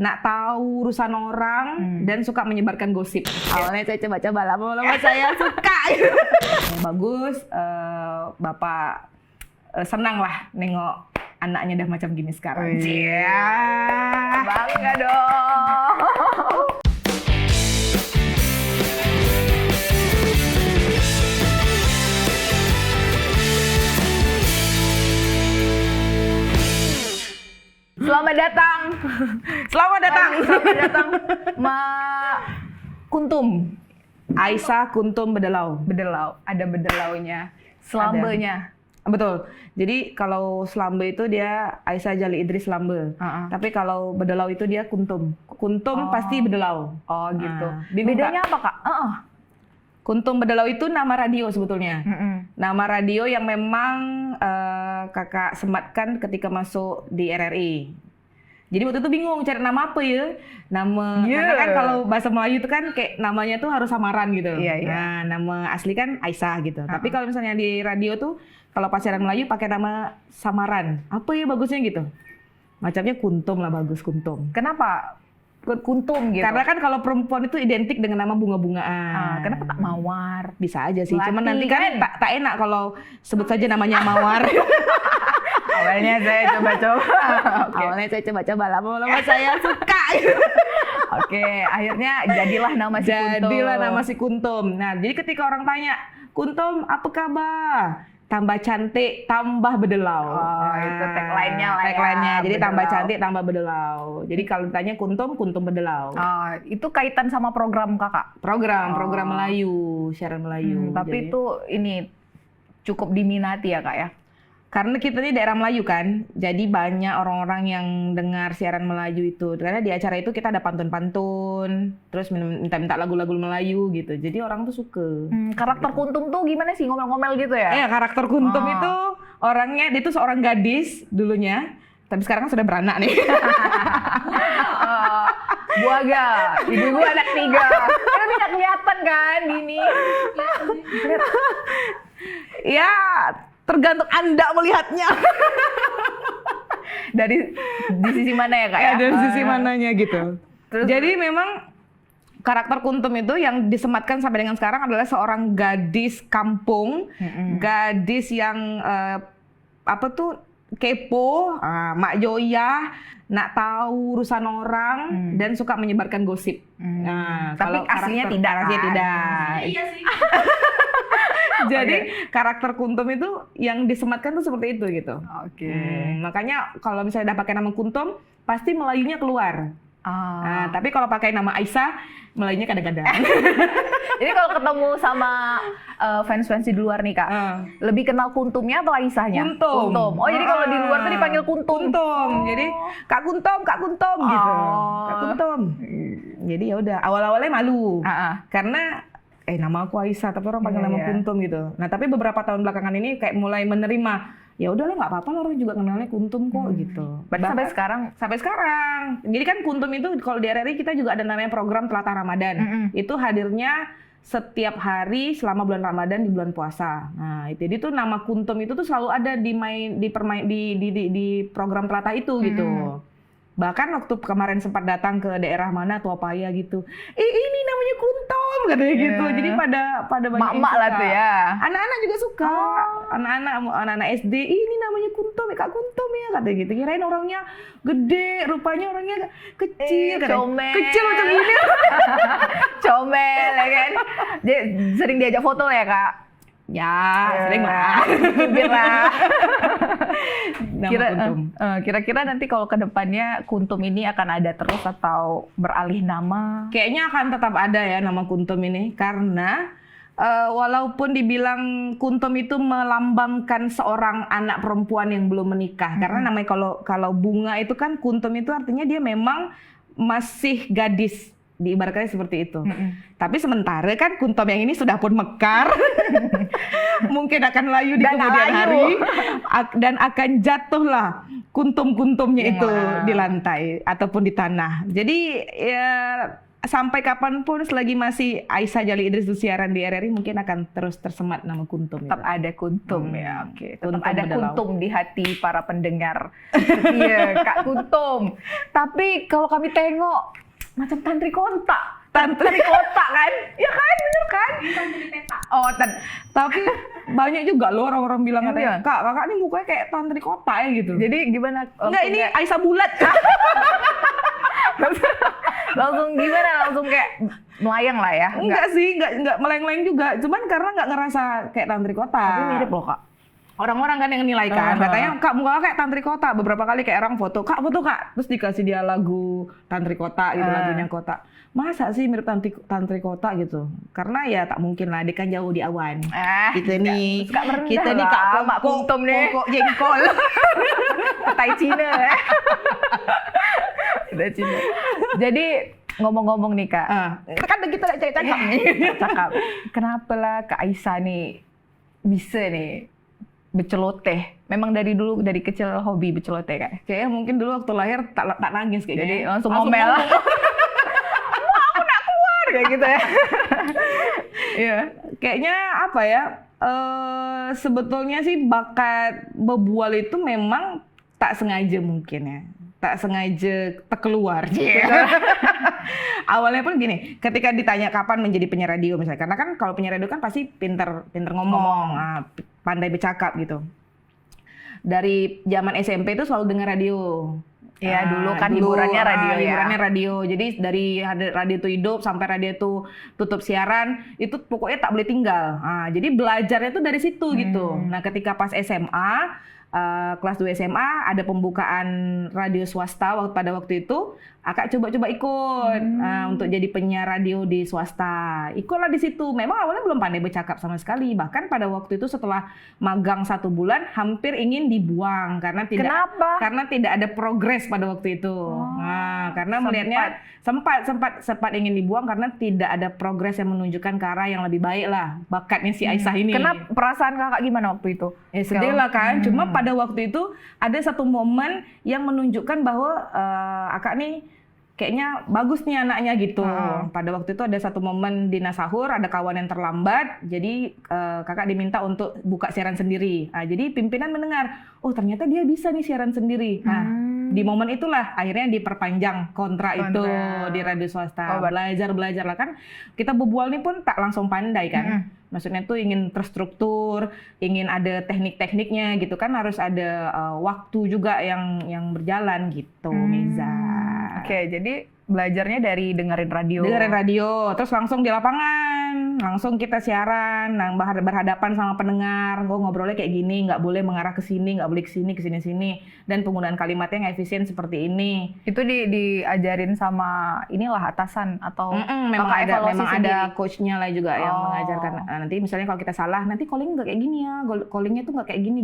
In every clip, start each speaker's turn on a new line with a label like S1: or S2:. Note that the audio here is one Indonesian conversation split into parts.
S1: nak tahu urusan orang, dan suka menyebarkan gosip. Awalnya saya coba-coba, lama-lama saya suka. Bagus, Bapak senang lah nengok anaknya udah macam gini sekarang.
S2: Iya, bangga dong. Selamat datang.
S1: Selamat datang.
S2: Selamat datang, Ma Kuntum.
S1: Aisyah Kuntum Bedelau.
S2: Bedelau, ada bedelaunya, selambenya.
S1: Betul. Jadi kalau Slambe itu dia Aisyah Jali Idris Slambe. Tapi kalau Bedelau itu dia Kuntum. Kuntum pasti Bedelau.
S2: Oh gitu.
S1: Bedanya
S2: apa Kak?
S1: Kuntum Bedelau itu nama radio sebetulnya. Nama radio yang memang kakak sematkan ketika masuk di RRI. Jadi waktu itu bingung cari nama apa ya. Karena kan kalau bahasa Melayu itu kan kayak namanya tuh harus samaran gitu. Nah, nama asli kan Aisyah gitu. Tapi kalau misalnya di radio tuh kalau pas siaran Melayu pakai nama samaran. Apa ya bagusnya gitu? Macamnya Kuntum lah, bagus Kuntum.
S2: Kenapa Kuntum gitu?
S1: Karena kan kalau perempuan itu identik dengan nama bunga-bungaan.
S2: Kenapa tak Mawar?
S1: Bisa aja sih.
S2: Melati,
S1: Cuman nanti kan tak enak kalau sebut saja namanya Mawar.
S2: Awalnya saya coba-coba.
S1: Awalnya saya coba-coba, lama-lama saya suka.
S2: Oke, akhirnya jadilah nama si Kuntum.
S1: Jadilah nama si Kuntum. Nah, jadi ketika orang tanya, Kuntum apa kabar? Tambah cantik, tambah bedelau.
S2: Itu tagline-nya lah ya.
S1: Tagline-nya. Jadi
S2: bedelau.
S1: tambah cantik, tambah bedelau. Jadi kalau ditanya Kuntum, Kuntum bedelau.
S2: Itu kaitan sama program Kakak?
S1: Program Melayu, siaran Melayu.
S2: Tapi itu ini cukup diminati ya Kak ya?
S1: Karena kita ini daerah Melayu kan, jadi banyak orang-orang yang dengar siaran Melayu itu. Karena di acara itu kita ada pantun-pantun, terus minta-minta lagu-lagu Melayu gitu. Jadi orang tuh suka.
S2: Karakter Kuntum tuh gimana sih, ngomel-ngomel gitu ya?
S1: Karakter Kuntum itu orangnya, dia tuh seorang gadis dulunya, tapi sekarang sudah beranak nih.
S2: Buaga, ibu-ibu anak 3. Kan tidak kelihatan kan gini.
S1: Ya, tergantung Anda melihatnya.
S2: Di sisi mana ya Kak ya?
S1: Dari sisi mananya gitu. Jadi memang karakter Kuntum itu yang disematkan sampai dengan sekarang adalah seorang gadis kampung, gadis yang kepo, Mak Joya, nak tahu urusan orang, dan suka menyebarkan gosip. Nah,
S2: tapi aslinya tidak.
S1: Iya sih. Jadi karakter Kuntum itu yang disematkan tuh seperti itu gitu. Makanya kalau misalnya udah pakai nama Kuntum, pasti Melayunya keluar. Nah, tapi kalau pakai nama Aisyah, Melayunya kadang-kadang.
S2: Jadi kalau ketemu sama fans-fans di luar nih Kak, lebih kenal Kuntumnya atau Aisyahnya?
S1: Kuntum.
S2: Oh, jadi kalau di luar tuh dipanggil Kuntum.
S1: Jadi Kak Kuntum gitu. Kak Kuntum. Jadi ya udah, awal-awalnya malu. Karena nama aku Aisyah, tapi orang panggil nama Kuntum gitu. Nah, tapi beberapa tahun belakangan ini kayak mulai menerima, ya udahlah nggak apa-apa, orang juga kenalnya Kuntum kok gitu.
S2: Sampai sekarang.
S1: Jadi kan Kuntum itu kalau di RRI kita juga ada namanya program Telatah Ramadan. Itu hadirnya setiap hari selama bulan Ramadan di bulan puasa. Nah, itu jadi tuh nama Kuntum itu tuh selalu ada di program Telatah itu gitu. Bahkan waktu kemarin sempat datang ke daerah mana tua paya gitu. Ini namanya Kuntum katanya gitu. Jadi pada banyak
S2: mak-mak lah tuh ya.
S1: Anak-anak juga suka. Anak-anak SD, ini namanya Kuntum, Kak Kuntum ya katanya gitu. Kirain orangnya gede, rupanya orangnya kecil.
S2: Comel.
S1: Kecil macam gini.
S2: Comel ya kan. Sering diajak foto ya Kak?
S1: Ya, sering lah.
S2: Kira-kira nanti kalau ke depannya Kuntum ini akan ada terus atau beralih nama?
S1: Kayaknya akan tetap ada ya nama Kuntum ini, karena walaupun dibilang Kuntum itu melambangkan seorang anak perempuan yang belum menikah, karena namanya kalau bunga itu kan Kuntum itu artinya dia memang masih gadis. Diibaratkannya seperti itu. Tapi sementara kan Kuntum yang ini sudah pun mekar, mungkin akan layu di kemudian hari, dan akan jatuhlah kuntum-kuntumnya itu di lantai ataupun di tanah. Jadi ya sampai kapanpun selagi masih Aisyah Jali Idris itu siaran di RRI mungkin akan terus tersemat nama Kuntum.
S2: Tetap ada Kuntum ya, oke. Tetap
S1: Kuntum
S2: ada
S1: Bedalau.
S2: Kuntum di hati para pendengar. Iya, Kak Kuntum. Tapi kalau kami tengok macam tantri kontak. Tantri kontak kan? Ya kan, bener kan? Oh,
S1: Tapi banyak juga loh orang-orang bilang
S2: Iya.
S1: katanya, kakak ini mukanya kayak tantri kota ya gitu.
S2: jadi gimana?
S1: Enggak, ini Aisyah bulat.
S2: Langsung gimana? Langsung kayak melayang lah ya?
S1: Enggak sih, enggak meleng-leng juga. Cuman karena enggak ngerasa kayak tantri kota.
S2: Tapi mirip loh, Kak.
S1: Orang-orang kan yang menilai kan, katanya Kak muka kayak tantri kota. Beberapa kali kayak orang foto, Kak foto Kak, terus dikasih dia lagu tantri kota gitu, lagunya kota. Masa sih mirip tantri kota gitu? Karena ya tak mungkin lah, dia kan jauh di awan. Kita nih, kita nih Kak
S2: Mak Kuntum nih.
S1: pokok jengkol.
S2: Tai Cina ya. Tai Cina. Jadi ngomong-ngomong nih Kak,
S1: Kan kita udah cakap nih.
S2: cakap. Kenapa lah Kak Aisyah nih bisa nih beceloteh? Memang dari dulu, dari kecil hobi beceloteh Kak?
S1: Kayaknya mungkin dulu waktu lahir tak nangis kayaknya.
S2: Jadi langsung ngomel. Aku nak keluar kayak gitu ya.
S1: Iya, kayaknya apa ya? Sebetulnya sih bakat bebual itu memang tak sengaja mungkin ya. Tak sengaja terkeluar. Awalnya pun gini, ketika ditanya kapan menjadi penyiar radio misalnya, karena kan kalau penyiar radio kan pasti pinter ngomong, pandai bercakap gitu. Dari zaman SMP itu selalu dengar radio.
S2: Iya, dulu kan hiburannya radio ya.
S1: Hiburannya radio. Jadi dari radio itu hidup sampai radio itu tutup siaran, itu pokoknya tak boleh tinggal. Jadi belajarnya itu dari situ gitu. Nah, ketika pas SMA, kelas 2 SMA ada pembukaan radio swasta pada waktu itu, Akak coba-coba ikut untuk jadi penyiar radio di swasta. Ikutlah di situ. Memang awalnya belum pandai bercakap sama sekali. Bahkan pada waktu itu setelah magang 1 bulan hampir ingin dibuang karena tidak
S2: Kenapa?
S1: karena tidak ada progres pada waktu itu. Karena melihatnya sempat ingin dibuang karena tidak ada progres yang menunjukkan ke arah yang lebih baik lah bakatnya si Aisyah ini.
S2: Kenapa perasaan Kakak gimana waktu itu?
S1: Ya sedih lah kan. Cuma pada waktu itu ada satu momen yang menunjukkan bahwa Akak nih kayaknya bagus nih anaknya gitu. Pada waktu itu ada satu momen di Nasahur, ada kawan yang terlambat, jadi Kakak diminta untuk buka siaran sendiri. Jadi pimpinan mendengar, oh ternyata dia bisa nih siaran sendiri. Di momen itulah akhirnya diperpanjang kontrak itu di radio swasta. Belajar lah kan. Kita bebual nih pun tak langsung pandai kan. Maksudnya tuh ingin terstruktur, ingin ada teknik-tekniknya gitu kan, harus ada waktu juga yang berjalan gitu, Meza.
S2: Oke, jadi belajarnya dari dengerin radio.
S1: Dengerin radio, terus langsung di lapangan, langsung kita siaran, berhadapan sama pendengar, ngobrolnya kayak gini, nggak boleh mengarah ke sini, nggak boleh ke sini, dan penggunaan kalimatnya yang efisien seperti ini.
S2: Itu diajarin sama inilah atasan atau
S1: memang ada coachnya lah juga yang mengajarkan. Nanti misalnya kalau kita salah, nanti calling nggak kayak gini ya, callingnya tuh nggak kayak gini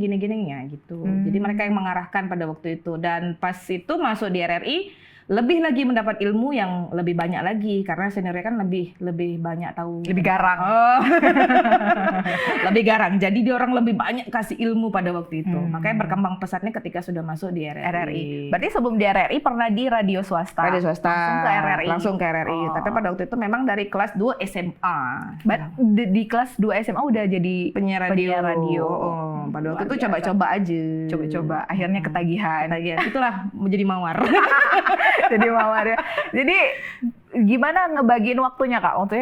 S1: ya gitu. Jadi mereka yang mengarahkan pada waktu itu, dan pas itu masuk di RRI. Lebih lagi mendapat ilmu yang lebih banyak lagi karena seniornya kan lebih banyak tahu,
S2: lebih garang.
S1: Lebih garang. Jadi dia orang lebih banyak kasih ilmu pada waktu itu. Makanya berkembang pesatnya ketika sudah masuk di RRI.
S2: Berarti sebelum di RRI pernah di radio swasta.
S1: Radio swasta.
S2: Langsung ke RRI.
S1: Tapi pada waktu itu memang dari kelas 2 SMA.
S2: Di kelas 2 SMA udah jadi
S1: penyiar radio. Pada waktu itu coba-coba aja.
S2: Coba-coba. Akhirnya ketagihan.
S1: Itulah menjadi mawar.
S2: Jadi mawar ya. Jadi gimana ngebagiin waktunya Kak? Waktu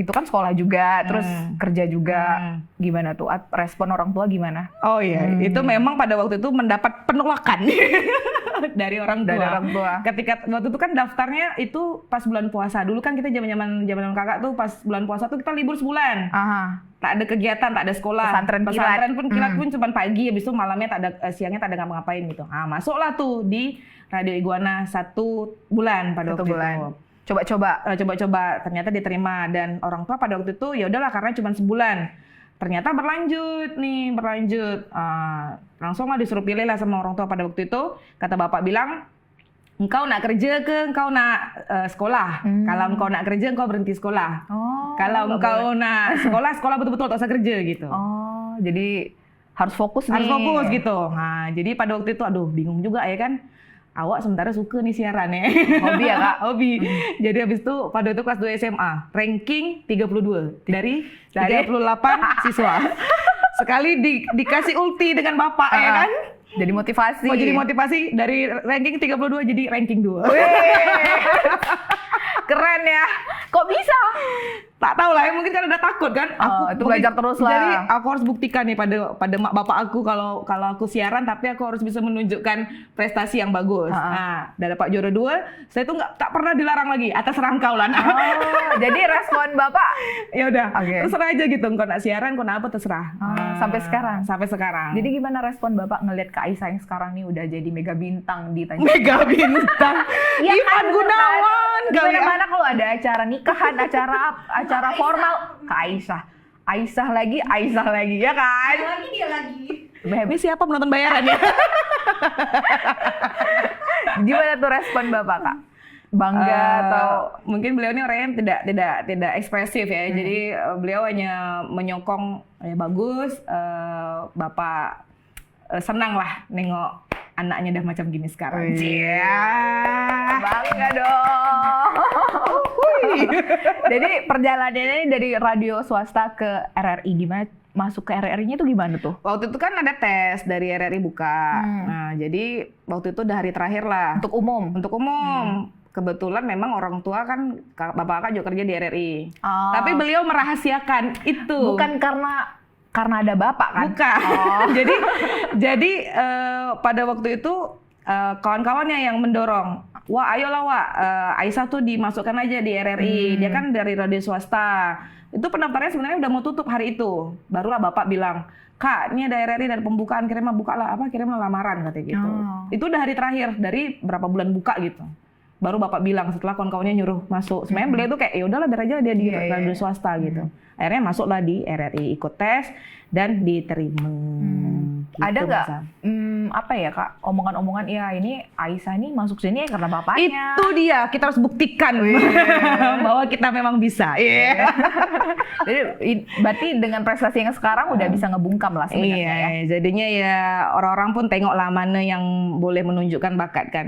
S2: itu kan sekolah juga, terus kerja juga. Gimana tuh respon orang tua gimana?
S1: Oh iya, itu memang pada waktu itu mendapat penolakan dari orang tua. Ketika waktu itu kan daftarnya itu pas bulan puasa. Dulu kan kita zaman Kakak tuh pas bulan puasa tuh kita libur sebulan. Tak ada kegiatan, tak ada sekolah. Pesantren pun kilat pun cuma pagi, habis itu malamnya tak ada, siangnya tak ada ngapa-ngapain gitu. Masuklah tuh di Radio Iguana 1 bulan pada waktu itu. Coba-coba, ternyata diterima, dan orang tua pada waktu itu ya udahlah karena cuma sebulan. Ternyata berlanjut. Langsung lah disuruh pilih lah sama orang tua pada waktu itu. Kata bapak bilang, engkau nak kerja ke engkau nak sekolah? Kalau engkau nak kerja engkau berhenti sekolah. Kalau engkau nak sekolah betul-betul tak usah kerja gitu.
S2: Jadi harus fokus
S1: gitu. Jadi pada waktu itu aduh bingung juga ya kan. awak sementara suka nih siaran ya.
S2: Hobi ya Kak?
S1: Hobi. Jadi habis itu pada itu kelas 2 SMA, ranking 32 dari 38 siswa. Sekali dikasih ulti dengan bapak ya kan?
S2: Jadi motivasi.
S1: Oh, jadi motivasi dari ranking 32 jadi ranking 2.
S2: Keren ya. Kok bisa?
S1: Tak tahu lah, mungkin kan udah takut kan.
S2: Itu belajar terus lah.
S1: Jadi aku harus buktikan nih pada mak bapak aku kalau aku siaran, tapi aku harus bisa menunjukkan prestasi yang bagus. Nah, udah dapat juara 2, saya tuh tak pernah dilarang lagi atas rangkau lah.
S2: Jadi respon bapak?
S1: Ya udah, terserah aja gitu. Kau nak siaran, kau nak apa terserah.
S2: Sampai sekarang?
S1: Sampai sekarang.
S2: Jadi gimana respon bapak ngelihat Kak Aisyah yang sekarang nih udah jadi mega bintang di Tanjung?
S1: Mega bintang?
S2: Iya
S1: Ivan Gunawan.
S2: Gimana kalau ada acara nikahan, acara formal, Kak Aisyah lagi ya kan?
S3: Dia lagi.
S1: Ini siapa penonton bayaran ya?
S2: Gimana tuh respon bapak Kak? Bangga atau
S1: mungkin beliau ini orangnya tidak ekspresif ya. Jadi beliau hanya menyokong ya bagus, bapak senang lah nengok anaknya udah macam gini sekarang.
S2: Bangga dong. Jadi perjalanannya dari radio swasta ke RRI, gimana? Masuk ke RRI-nya itu gimana tuh?
S1: Waktu itu kan ada tes dari RRI buka. Nah, jadi waktu itu udah hari terakhir lah.
S2: Untuk umum?
S1: Untuk umum. Kebetulan memang orang tua kan, bapak kakak juga kerja di RRI. Tapi beliau merahasiakan itu.
S2: Bukan karena ada bapak kan?
S1: Bukan. Jadi pada waktu itu kawan-kawannya yang mendorong. Wah, ayolah Wak, Aisyah tuh dimasukkan aja di RRI. Dia kan dari radio swasta. Itu pendaftarannya sebenarnya udah mau tutup hari itu. Barulah bapak bilang, Kak, ini ada RRI dan pembukaan, kirimlah bukalah kirimlah lamaran katanya gitu. Itu udah hari terakhir dari berapa bulan buka gitu. Baru bapak bilang setelah kawan-kawannya nyuruh masuk. Sebenarnya beliau tuh kayak ya udahlah biar aja dia di radio swasta gitu. Akhirnya masuklah di RRI, ikut tes dan diterima. Gitu,
S2: ada nggak apa ya Kak, omongan-omongan ya ini Aisyah nih masuk sini karena bapaknya.
S1: Itu dia, kita harus buktikan bahwa kita memang bisa.
S2: Jadi berarti dengan prestasi yang sekarang udah bisa ngebungkam lah sebenarnya ya.
S1: Jadinya ya orang-orang pun tengok lah mana yang boleh menunjukkan bakat kan.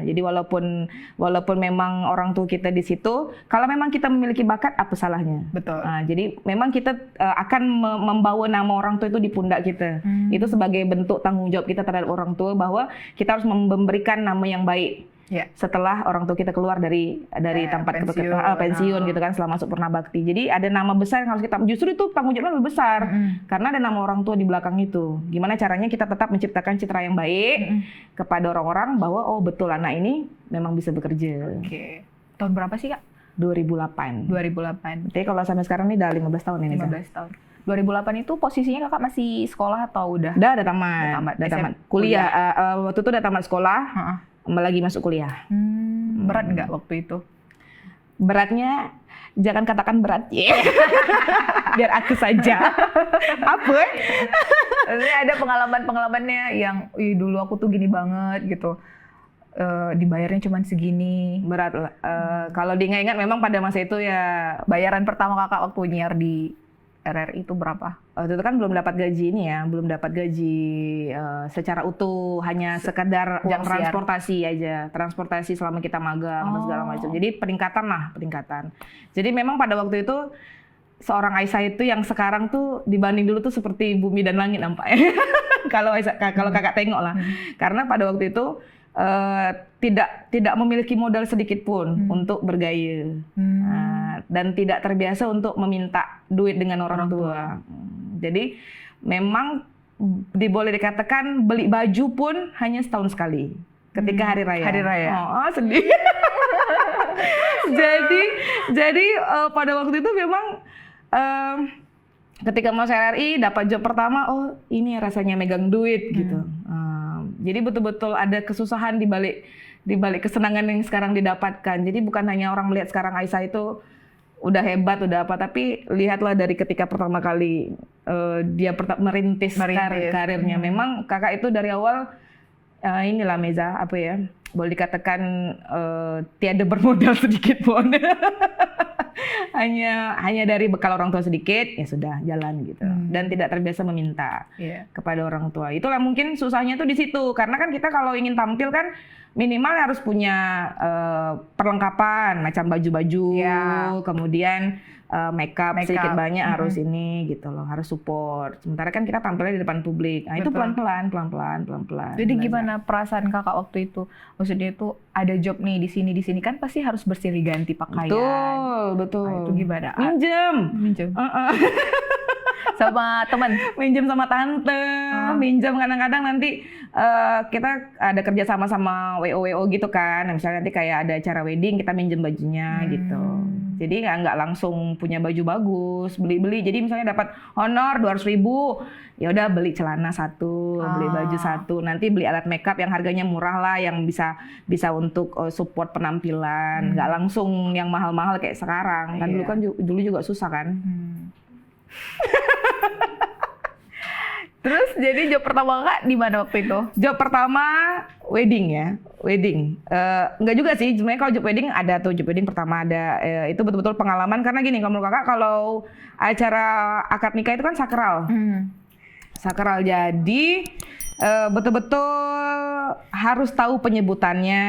S1: Jadi walaupun memang orang tua kita di situ, kalau memang kita memiliki bakat apa salahnya?
S2: Betul.
S1: Jadi memang kita akan membawa nama orang tua itu di pundak kita. Itu sebagai bentuk tanggung jawab kita terhadap orang tua bahwa kita harus memberikan nama yang baik. Setelah orang tua kita keluar dari tempat pensiun gitu kan, setelah masuk Purnabakti. Jadi ada nama besar yang harus kita, justru itu tanggung jawabnya lebih besar karena ada nama orang tua di belakang itu. Gimana caranya kita tetap menciptakan citra yang baik kepada orang-orang bahwa oh betul anak ini memang bisa bekerja.
S2: Tahun berapa sih Kak?
S1: 2008. Jadi kalau sampai sekarang ini udah 15 tahun ini.
S2: 15 tahun. 2008 itu posisinya Kakak masih sekolah atau udah?
S1: Udah tamat. Kuliah. Waktu itu udah tamat sekolah. Lagi masuk kuliah.
S2: Berat nggak waktu itu?
S1: Beratnya jangan katakan berat. Biar aku saja. Apa?
S2: Ini ada pengalaman-pengalamannya yang dulu aku tuh gini banget gitu. Dibayarnya cuma segini.
S1: Berat lah. Kalau diingat-ingat memang pada masa itu ya.
S2: Bayaran pertama Kakak waktu nyiar di RRI itu berapa?
S1: Waktu itu kan belum dapat gaji ini ya, belum dapat gaji secara utuh, hanya sekedar uang transportasi aja, transportasi selama kita magang dan segala macam. Jadi peningkatan. Jadi memang pada waktu itu seorang Aisyah itu yang sekarang tuh dibanding dulu tuh seperti bumi dan langit nampaknya. Kalau kakak tengok lah, karena pada waktu itu tidak memiliki modal sedikit pun untuk bergaya. Dan tidak terbiasa untuk meminta duit dengan orang tua. Jadi memang boleh dikatakan beli baju pun hanya setahun sekali ketika hari raya.
S2: Hari raya.
S1: Oh, sedih. jadi pada waktu itu memang ketika masuk RRI dapat job pertama, oh ini rasanya megang duit gitu. Jadi betul-betul ada kesusahan di balik kesenangan yang sekarang didapatkan. Jadi bukan hanya orang melihat sekarang Aisyah itu udah hebat, udah apa, tapi lihatlah dari ketika pertama kali dia merintis. Karirnya. Memang kakak itu dari awal inilah Meza, apa ya, boleh dikatakan tiada bermodal sedikit pun. hanya dari bekal orang tua sedikit ya sudah jalan gitu. Dan tidak terbiasa meminta kepada orang tua. Itulah mungkin susahnya tuh di situ, karena kan kita kalau ingin tampil kan minimal harus punya perlengkapan macam baju-baju, kemudian makeup sedikit banyak harus ini gitu loh, harus support. Sementara kan kita tampilnya di depan publik. Nah, itu pelan-pelan.
S2: Jadi gimana perasaan kakak waktu itu? Maksudnya itu ada job nih di sini kan pasti harus bersilih ganti pakaian.
S1: Betul.
S2: Nah, itu gimana?
S1: Minjem.
S2: Sama teman,
S1: minjem sama tante, minjem kadang-kadang nanti kita ada kerja sama WO gitu kan. Nah, misalnya nanti kayak ada acara wedding kita minjem bajunya gitu. Jadi nggak langsung punya baju bagus, beli. Jadi misalnya dapat honor 200.000, ya udah beli celana satu, beli baju satu, nanti beli alat makeup yang harganya murah lah, yang bisa untuk support penampilan, nggak langsung yang mahal-mahal kayak sekarang. Kan dulu kan juga susah kan.
S2: Terus jadi job pertama kakak di mana waktu itu?
S1: Job pertama wedding. Enggak juga sih, sebenarnya kalau job wedding ada tuh, job wedding pertama ada, itu betul-betul pengalaman karena gini, kalau menurut kakak kalau acara akad nikah itu kan sakral. Sakral, jadi betul-betul harus tahu penyebutannya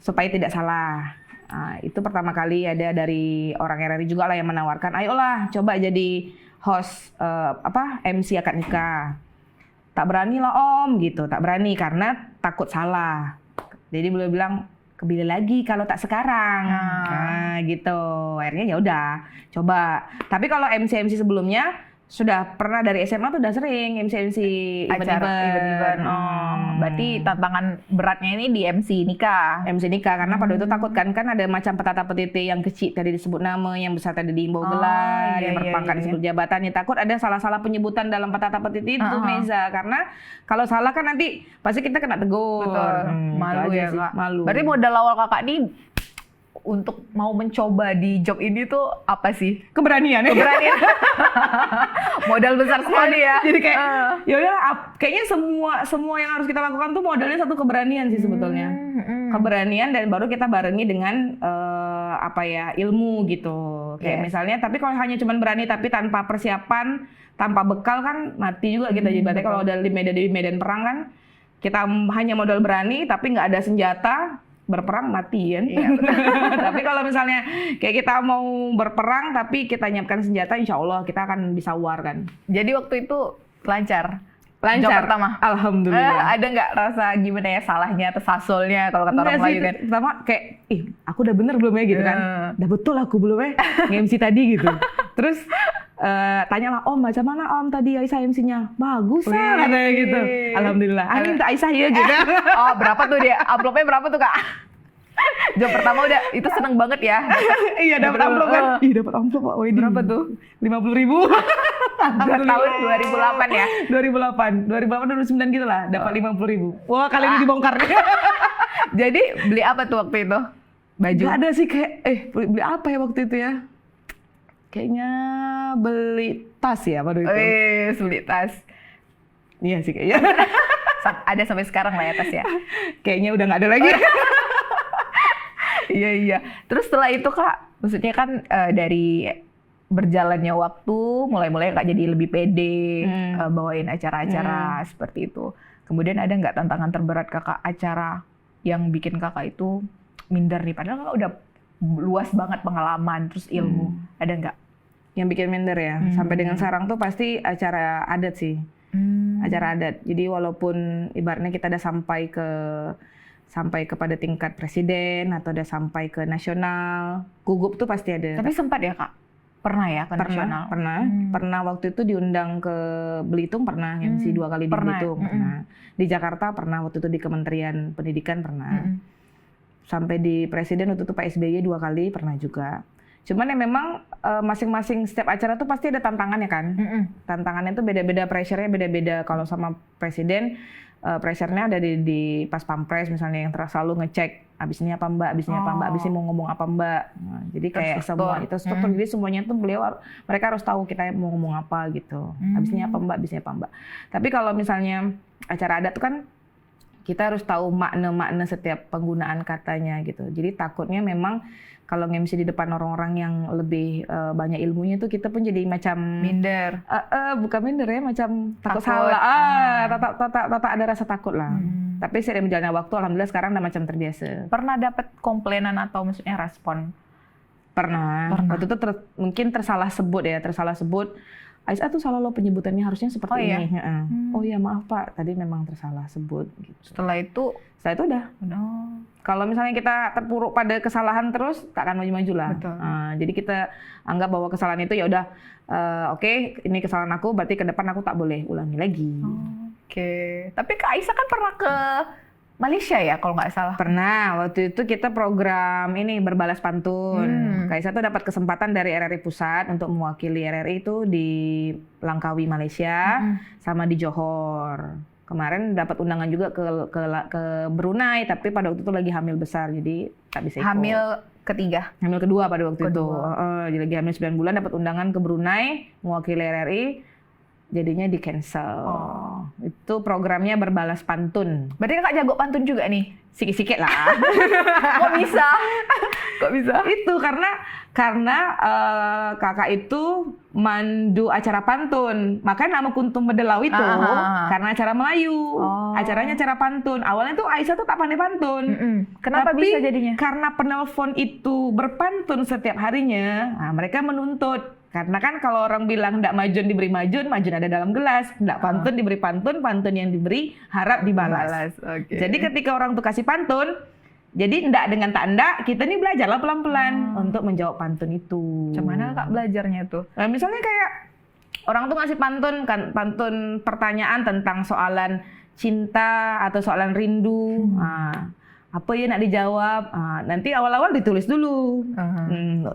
S1: supaya tidak salah. Nah, itu pertama kali ada dari orang RRI juga lah yang menawarkan, ayolah coba jadi host MC akad nikah. Tak berani lah om gitu, tak berani karena takut salah. Jadi beliau bilang kebeli lagi kalau tak sekarang. Nah gitu. Akhirnya ya udah coba. Tapi kalau MC sebelumnya sudah pernah dari SMA tuh udah sering MC event-event.
S2: Berarti tantangan beratnya ini di MC nikah
S1: karena pada itu takut kan ada macam petata petiti yang kecil tadi disebut nama, yang besar tadi diimbau gelar, yang berpangkat disebut jabatan. Takut ada salah-salah penyebutan dalam petata petiti itu Meza, karena kalau salah kan nanti pasti kita kena tegur.
S2: Malu ya kak. Malu. Berarti modal awal kakak nih untuk mau mencoba di job ini tuh apa sih?
S1: Keberanian.
S2: Modal besar sekali ya.
S1: Jadi kayak ya udah, kayaknya semua yang harus kita lakukan tuh modalnya satu keberanian sih sebetulnya. Keberanian, dan baru kita barengi dengan ilmu gitu. Kayak misalnya, tapi kalau hanya cuma berani tapi tanpa persiapan, tanpa bekal kan mati juga kita. Jadi berarti kalau udah di medan perang kan kita hanya modal berani tapi nggak ada senjata, berperang mati kan. Tapi kalau misalnya kayak kita mau berperang tapi kita nyiapkan senjata, insya Allah kita akan bisa war kan.
S2: Jadi waktu itu lancar
S1: job
S2: pertama?
S1: Alhamdulillah.
S2: Ada nggak rasa gimana ya, salahnya atau sasolnya kalau kata orang Melayu kan?
S1: Pertama kayak, aku udah bener belum ya gitu kan. Udah betul aku belum ya nge-MC tadi gitu. Terus tanyalah, om macam mana om tadi Aisyah MC-nya? Bagus lah katanya gitu. Alhamdulillah. Ini minta Aisyah ya gitu.
S2: Berapa tuh dia? Amplopnya berapa tuh kak? Job pertama udah itu seneng banget ya.
S1: Iya dapat amplop kan. Dapat amplop Pak.
S2: Berapa tuh?
S1: 50.000.
S2: Tahun 2008 ya?
S1: 2008 2009 gitu lah, dapat 50.000. Wah, kali ini dibongkar.
S2: Jadi beli apa tuh waktu itu? Baju?
S1: Gak ada sih, kayak beli apa ya waktu itu ya? Kayaknya beli tas ya pada itu.
S2: Beli tas.
S1: Iya sih kayaknya.
S2: Ada sampai sekarang lah ya tas ya?
S1: Kayaknya udah nggak ada lagi.
S2: Iya. Terus setelah itu kak, maksudnya kan dari berjalannya waktu, mulai kak jadi lebih pede bawain acara-acara seperti itu. Kemudian ada nggak tantangan terberat kakak, acara yang bikin kakak itu minder nih? Padahal kakak udah luas banget pengalaman, terus ilmu. Ada nggak?
S1: Yang bikin minder ya? Sampai dengan sekarang tuh pasti acara adat sih. Acara adat. Jadi walaupun ibaratnya kita udah sampai kepada tingkat presiden atau udah sampai ke nasional, gugup tuh pasti ada.
S2: Tapi sempat ya kak? Pernah ya ke nasional?
S1: Pernah waktu itu diundang ke Belitung, pernah MC 2 kali di Belitung, pernah. Di Jakarta pernah, waktu itu di Kementerian Pendidikan pernah. Sampai di presiden waktu itu Pak SBY 2 kali pernah juga. Cuman ya memang masing-masing setiap acara tuh pasti ada tantangannya kan. Tantangannya tuh beda-beda, pressure-nya beda-beda. Kalau sama presiden, pressure-nya ada di pas pampres misalnya, yang selalu ngecek abis ini apa mbak, abis ini mau ngomong apa mbak. Nah, jadi kayak semua itu struktur, jadi semuanya tuh mereka harus tahu kita mau ngomong apa gitu. Abis ini apa mbak, abis ini apa mbak. Tapi kalau misalnya acara adat tuh kan Kita harus tahu makna-makna setiap penggunaan katanya gitu. Jadi takutnya memang kalau nge-MC di depan orang-orang yang lebih banyak ilmunya tuh kita pun jadi macam
S2: minder.
S1: Bukan minder ya, macam takut
S2: Takut.
S1: salah. Tak ada rasa takut lah. Tapi seiring berjalannya waktu, alhamdulillah sekarang udah macam terbiasa.
S2: Pernah dapat komplainan atau maksudnya respon?
S1: Pernah. Waktu itu mungkin tersalah sebut. Aisyah tuh salah lo penyebutannya, harusnya seperti ini.
S2: Ya?
S1: Oh iya maaf Pak, tadi memang tersalah sebut. Gitu.
S2: Setelah itu
S1: udah. Kalau misalnya kita terpuruk pada kesalahan terus, tak akan maju-maju lah. Jadi kita anggap bahwa kesalahan itu ya udah, oke, ini kesalahan aku, berarti ke depan aku tak boleh ulangi lagi.
S2: Oke. Tapi Kak Aisyah kan pernah ke Malaysia ya kalau nggak salah?
S1: Pernah, waktu itu kita program ini berbalas pantun. Kak Aisyah tuh dapat kesempatan dari RRI Pusat untuk mewakili RRI itu di Langkawi, Malaysia, sama di Johor. Kemarin dapat undangan juga ke Brunei, tapi pada waktu itu lagi hamil besar, jadi tak bisa ikut.
S2: Hamil ketiga?
S1: Hamil kedua pada waktu itu. Jadi lagi hamil 9 bulan, dapat undangan ke Brunei, mewakili RRI. Jadinya di cancel. Itu programnya berbalas pantun.
S2: Berarti Kakak jago pantun juga nih?
S1: Sikit-sikit lah.
S2: Kok bisa? Kok bisa?
S1: Itu karena kakak itu mandu acara pantun. Makanya nama Kuntum Bedelau itu karena acara Melayu. Acaranya acara pantun. Awalnya tuh Aisyah tuh tak pandai pantun.
S2: Kenapa bisa jadinya?
S1: Karena penelpon itu berpantun setiap harinya, mereka menuntut. Karena kan kalau orang bilang ndak majun diberi majun, majun ada dalam gelas. Ndak pantun diberi pantun, pantun yang diberi harap dibalas. Jadi ketika orang tuh kasih pantun, jadi ndak dengan tak ndak, kita nih belajarlah pelan-pelan untuk menjawab pantun itu.
S2: Gimana Kak belajarnya tuh?
S1: Nah, misalnya kayak orang tuh ngasih pantun pertanyaan tentang soalan cinta atau soalan rindu. Apa ya nak dijawab? Nanti awal-awal ditulis dulu,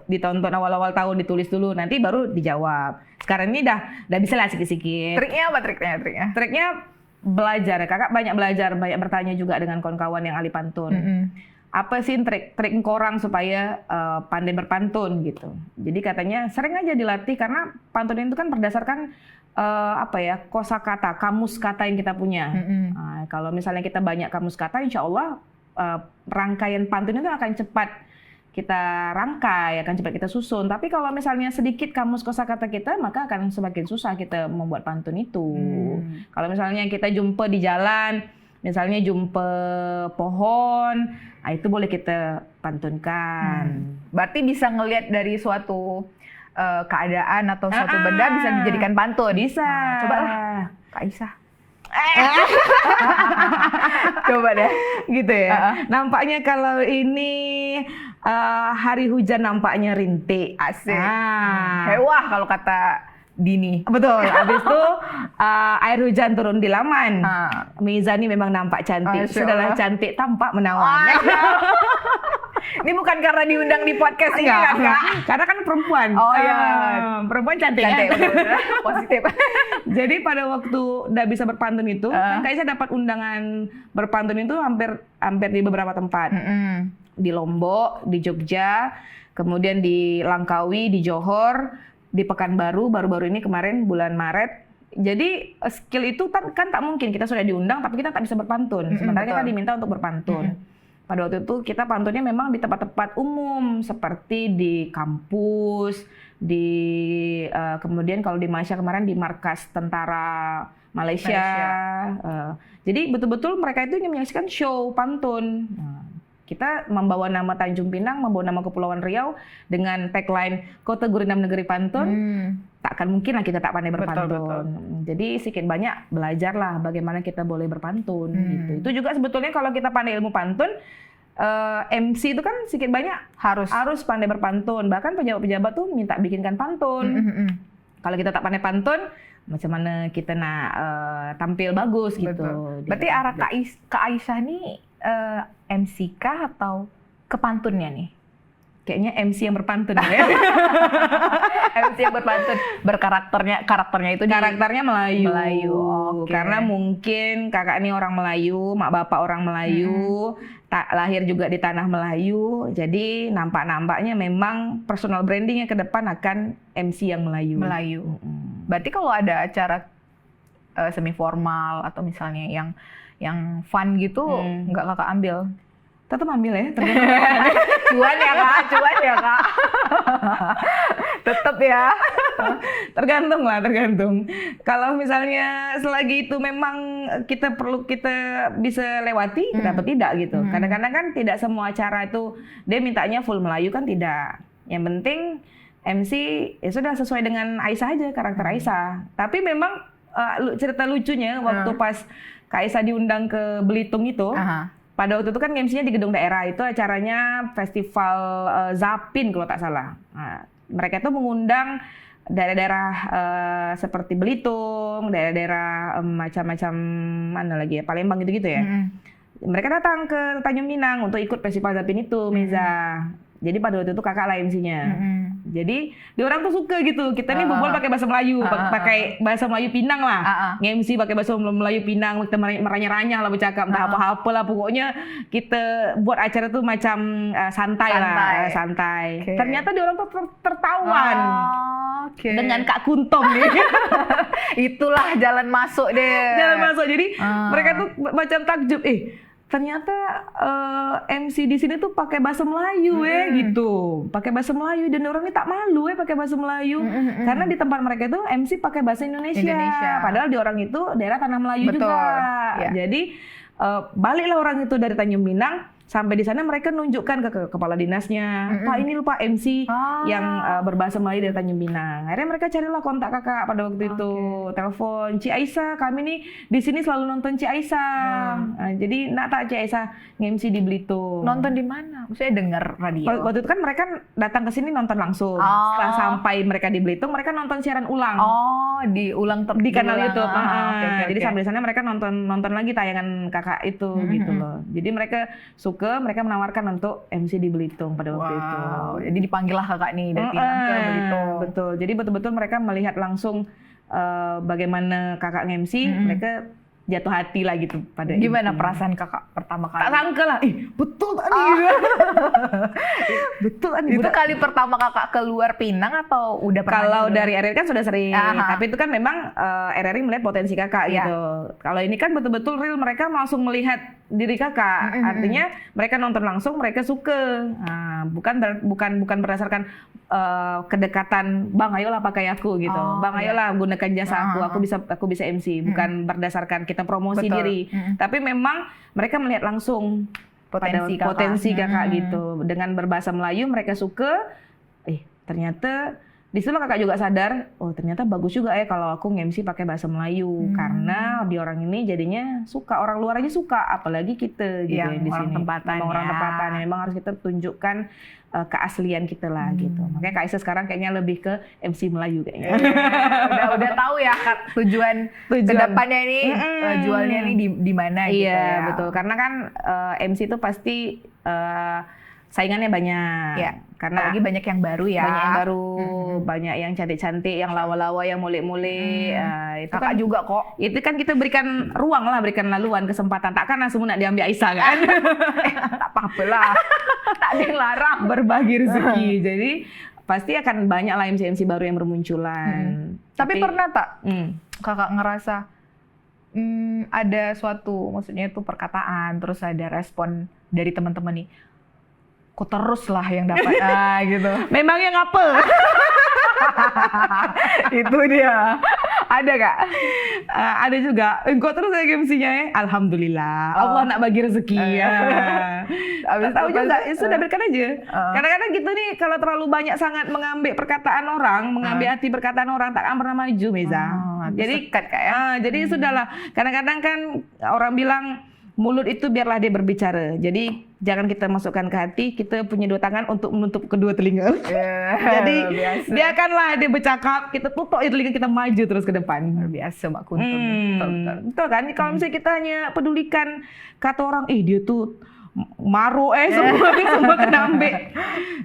S1: ditonton awal-awal tahun ditulis dulu, nanti baru dijawab. Sekarang ini dah bisa lah sikit-sikit.
S2: Triknya apa triknya?
S1: Triknya belajar. Kakak banyak belajar, banyak bertanya juga dengan kawan-kawan yang ahli pantun. Apa sih trik korang supaya pandai berpantun gitu? Jadi katanya sering aja dilatih karena pantun itu kan berdasarkan kosakata, kamus kata yang kita punya. Kalau misalnya kita banyak kamus kata, insya Allah rangkaian pantun itu akan cepat kita rangkai, akan cepat kita susun. Tapi kalau misalnya sedikit kamus kosakata kita, maka akan semakin susah kita membuat pantun itu. Kalau misalnya kita jumpa di jalan, misalnya jumpa pohon, itu boleh kita pantunkan.
S2: Berarti bisa ngelihat dari suatu keadaan atau suatu benda bisa dijadikan pantun.
S1: Bisa.
S2: Coba lah, Kak Aisyah. Coba deh.
S1: Gitu ya. Nampaknya kalau ini hari hujan nampaknya rintik.
S2: Asik. Hewah kalau kata Dini.
S1: Betul. Habis itu air hujan turun di laman. Mizani memang nampak cantik. Setelah cantik tampak menawan.
S2: Ini bukan karena diundang di podcast ini kan, Kak?
S1: Karena kan perempuan.
S2: Oh iya.
S1: Perempuan cantik.
S2: Positif.
S1: Jadi pada waktu udah bisa berpantun itu, kan Kak Aisyah dapat undangan berpantun itu hampir di beberapa tempat. Di Lombok, di Jogja, kemudian di Langkawi, di Johor, di Pekanbaru, baru-baru ini kemarin bulan Maret. Jadi skill itu kan tak mungkin kita sudah diundang tapi kita tak bisa berpantun. Sementara kita diminta untuk berpantun. Pada waktu itu kita pantunnya memang di tempat-tempat umum seperti di kampus, kemudian kalau di Malaysia kemarin di markas tentara Malaysia. Jadi betul-betul mereka itu ingin menyaksikan show pantun. Kita membawa nama Tanjung Pinang, membawa nama Kepulauan Riau dengan tagline Kota Gurinam Negeri Pantun. Tak akan mungkin lah kita tak pandai berpantun. Betul. Jadi sedikit banyak belajarlah bagaimana kita boleh berpantun. Gitu. Itu juga sebetulnya kalau kita pandai ilmu pantun, MC itu kan sedikit banyak harus pandai berpantun. Bahkan pejabat-pejabat tuh minta bikinkan pantun. Kalau kita tak pandai pantun, macam mana kita nak tampil bagus gitu.
S2: Berarti arah Kak Aisyah nih MC kah atau kepantunnya nih?
S1: Kayaknya MC yang berpantun ya.
S2: MC yang berpantun, karakternya itu
S1: karakternya Melayu.
S2: Okay.
S1: Karena mungkin kakak ini orang Melayu, mak bapak orang Melayu, tak lahir juga di tanah Melayu. Jadi nampaknya memang personal brandingnya ke depan akan MC yang Melayu.
S2: Berarti kalau ada acara semi formal atau misalnya yang fun gitu nggak kakak ambil?
S1: Tetap ambil ya.
S2: Cuan ya kak. Tetap ya.
S1: Tergantung. Kalau misalnya selagi itu memang kita bisa lewati, kenapa tidak gitu. Kadang-kadang kan tidak semua acara itu dia mintanya full Melayu kan tidak. Yang penting MC ya sudah sesuai dengan Aisyah aja, karakter Aisyah. Tapi memang cerita lucunya waktu pas Kak Aisyah diundang ke Belitung itu, pada waktu itu kan MC-nya di gedung daerah, itu acaranya festival Zapin kalau tak salah. Nah, mereka itu mengundang daerah-daerah seperti Belitung, daerah-daerah macam-macam mana lagi ya, Palembang gitu-gitu ya. Mereka datang ke Tanjung Minang untuk ikut festival Zapin itu, Meza. Jadi pada waktu itu kakak lah MC-nya. Jadi dia orang tuh suka gitu. Kita nih berbual pakai bahasa Melayu, pakai bahasa Melayu Pinang lah. Nge-MC pakai bahasa Melayu Pinang, kita meranyah-ranyah lah bercakap, entah apa-apa lah. Pokoknya kita buat acara tuh macam santai lah. Okay. Ternyata dia orang tuh tertawan dengan Kak Kuntom nih.
S2: Itulah jalan masuk deh.
S1: Jadi mereka tuh macam takjub. Ternyata MC di sini tuh pakai bahasa Melayu gitu. Pakai bahasa Melayu dan orang ini tak malu pakai bahasa Melayu. Karena di tempat mereka itu MC pakai bahasa Indonesia. Padahal di orang itu daerah tanah Melayu juga. Jadi baliklah orang itu dari Tanjung Minang. Sampai di sana mereka nunjukkan ke kepala dinasnya, Pak ini lupa MC yang berbahasa Melayu dari Tanjung Minang. Akhirnya mereka carilah kontak kakak pada waktu itu, telepon Ci Aisyah, kami nih di sini selalu nonton Ci Aisyah. Nah, jadi nak tak Ci Aisyah nge-MC di Belitung.
S2: Nonton di mana? Maksudnya dengar radio.
S1: Waktu itu kan mereka datang ke sini nonton langsung. Setelah sampai mereka di Belitung, mereka nonton siaran ulang.
S2: Diulang
S1: di kanal YouTube. Jadi sambil sana mereka nonton lagi tayangan kakak itu gitu loh. Jadi mereka mereka menawarkan untuk MC di Belitung pada waktu itu.
S2: Jadi dipanggillah kakak nih dari Pinang ke Belitung.
S1: Betul. Jadi betul-betul mereka melihat langsung bagaimana kakak MC, mereka jatuh hati lah gitu pada
S2: Gimana perasaan kakak pertama kali?
S1: Tak sangka lah, betul tadi. Betul tadi.
S2: Itu kali pertama kakak keluar Pinang atau udah pernah?
S1: Kalau dari RRI kan sudah sering, tapi itu kan memang RRI melihat potensi kakak gitu. Kalau ini kan betul-betul real, mereka langsung melihat diri kakak. Artinya mereka nonton langsung, mereka suka. Bukan berdasarkan kedekatan, Bang ayolah pakai aku gitu. Bang ayolah gunakan jasa aku bisa MC. Bukan berdasarkan kita promosi diri. Tapi memang mereka melihat langsung potensi kakak gitu. Dengan berbahasa Melayu mereka suka. Ternyata di situ kakak juga sadar, ternyata bagus juga ya kalau aku nge-MC pakai bahasa Melayu. Karena di orang ini jadinya suka, orang luar aja suka, apalagi kita gitu
S2: yang
S1: di
S2: orang
S1: sini. Orang tempatan, memang harus kita tunjukkan keaslian kita lah gitu. Makanya Kak Aisyah sekarang kayaknya lebih ke MC Melayu kayaknya.
S2: Udah tahu ya Kak, tujuan kedepannya ini jualnya ini di mana gitu.
S1: Iya betul, karena kan MC itu pasti saingannya banyak. Karena
S2: lagi banyak yang baru ya.
S1: Banyak yang baru, banyak yang cantik-cantik, yang lawa-lawa, yang mulek-mulek. Itu
S2: kakak
S1: kan
S2: juga kok.
S1: Itu kan kita berikan ruang lah, berikan laluan, kesempatan. Takkan langsung nak diambil Aisyah kan?
S2: Tak apa-apa lah. Tak ada yang larang.
S1: Berbagi rezeki. Jadi pasti akan banyak lah MC-MC baru yang bermunculan.
S2: Tapi pernah tak kakak ngerasa ada suatu, maksudnya itu perkataan, terus ada respon dari teman-teman nih, kok terus lah yang dapat gitu.
S1: Memangnya ngapa? Itu dia. Ada Kak? Ada juga. Engkau terus ya MC-nya ya? Alhamdulillah. Allah nak bagi rezeki ya. Habis tahu juga, sudah berikan aja. Kadang-kadang gitu nih, kalau terlalu banyak sangat mengambil perkataan orang, mengambil hati perkataan orang, tak akan pernah maju, Meza. Jadi
S2: sekat Kak ya.
S1: Jadi sudahlah. Kadang-kadang kan orang bilang, mulut itu biarlah dia berbicara. Jadi jangan kita masukkan ke hati, kita punya dua tangan untuk menutup kedua telinga. Jadi biarkanlah dia bercakap, kita tutup telinga, kita maju terus ke depan.
S2: Luar biasa Mbak Kuntum.
S1: Betul kan? Kalau misalnya kita hanya pedulikan kata orang, dia tuh Maro semua kena ambek.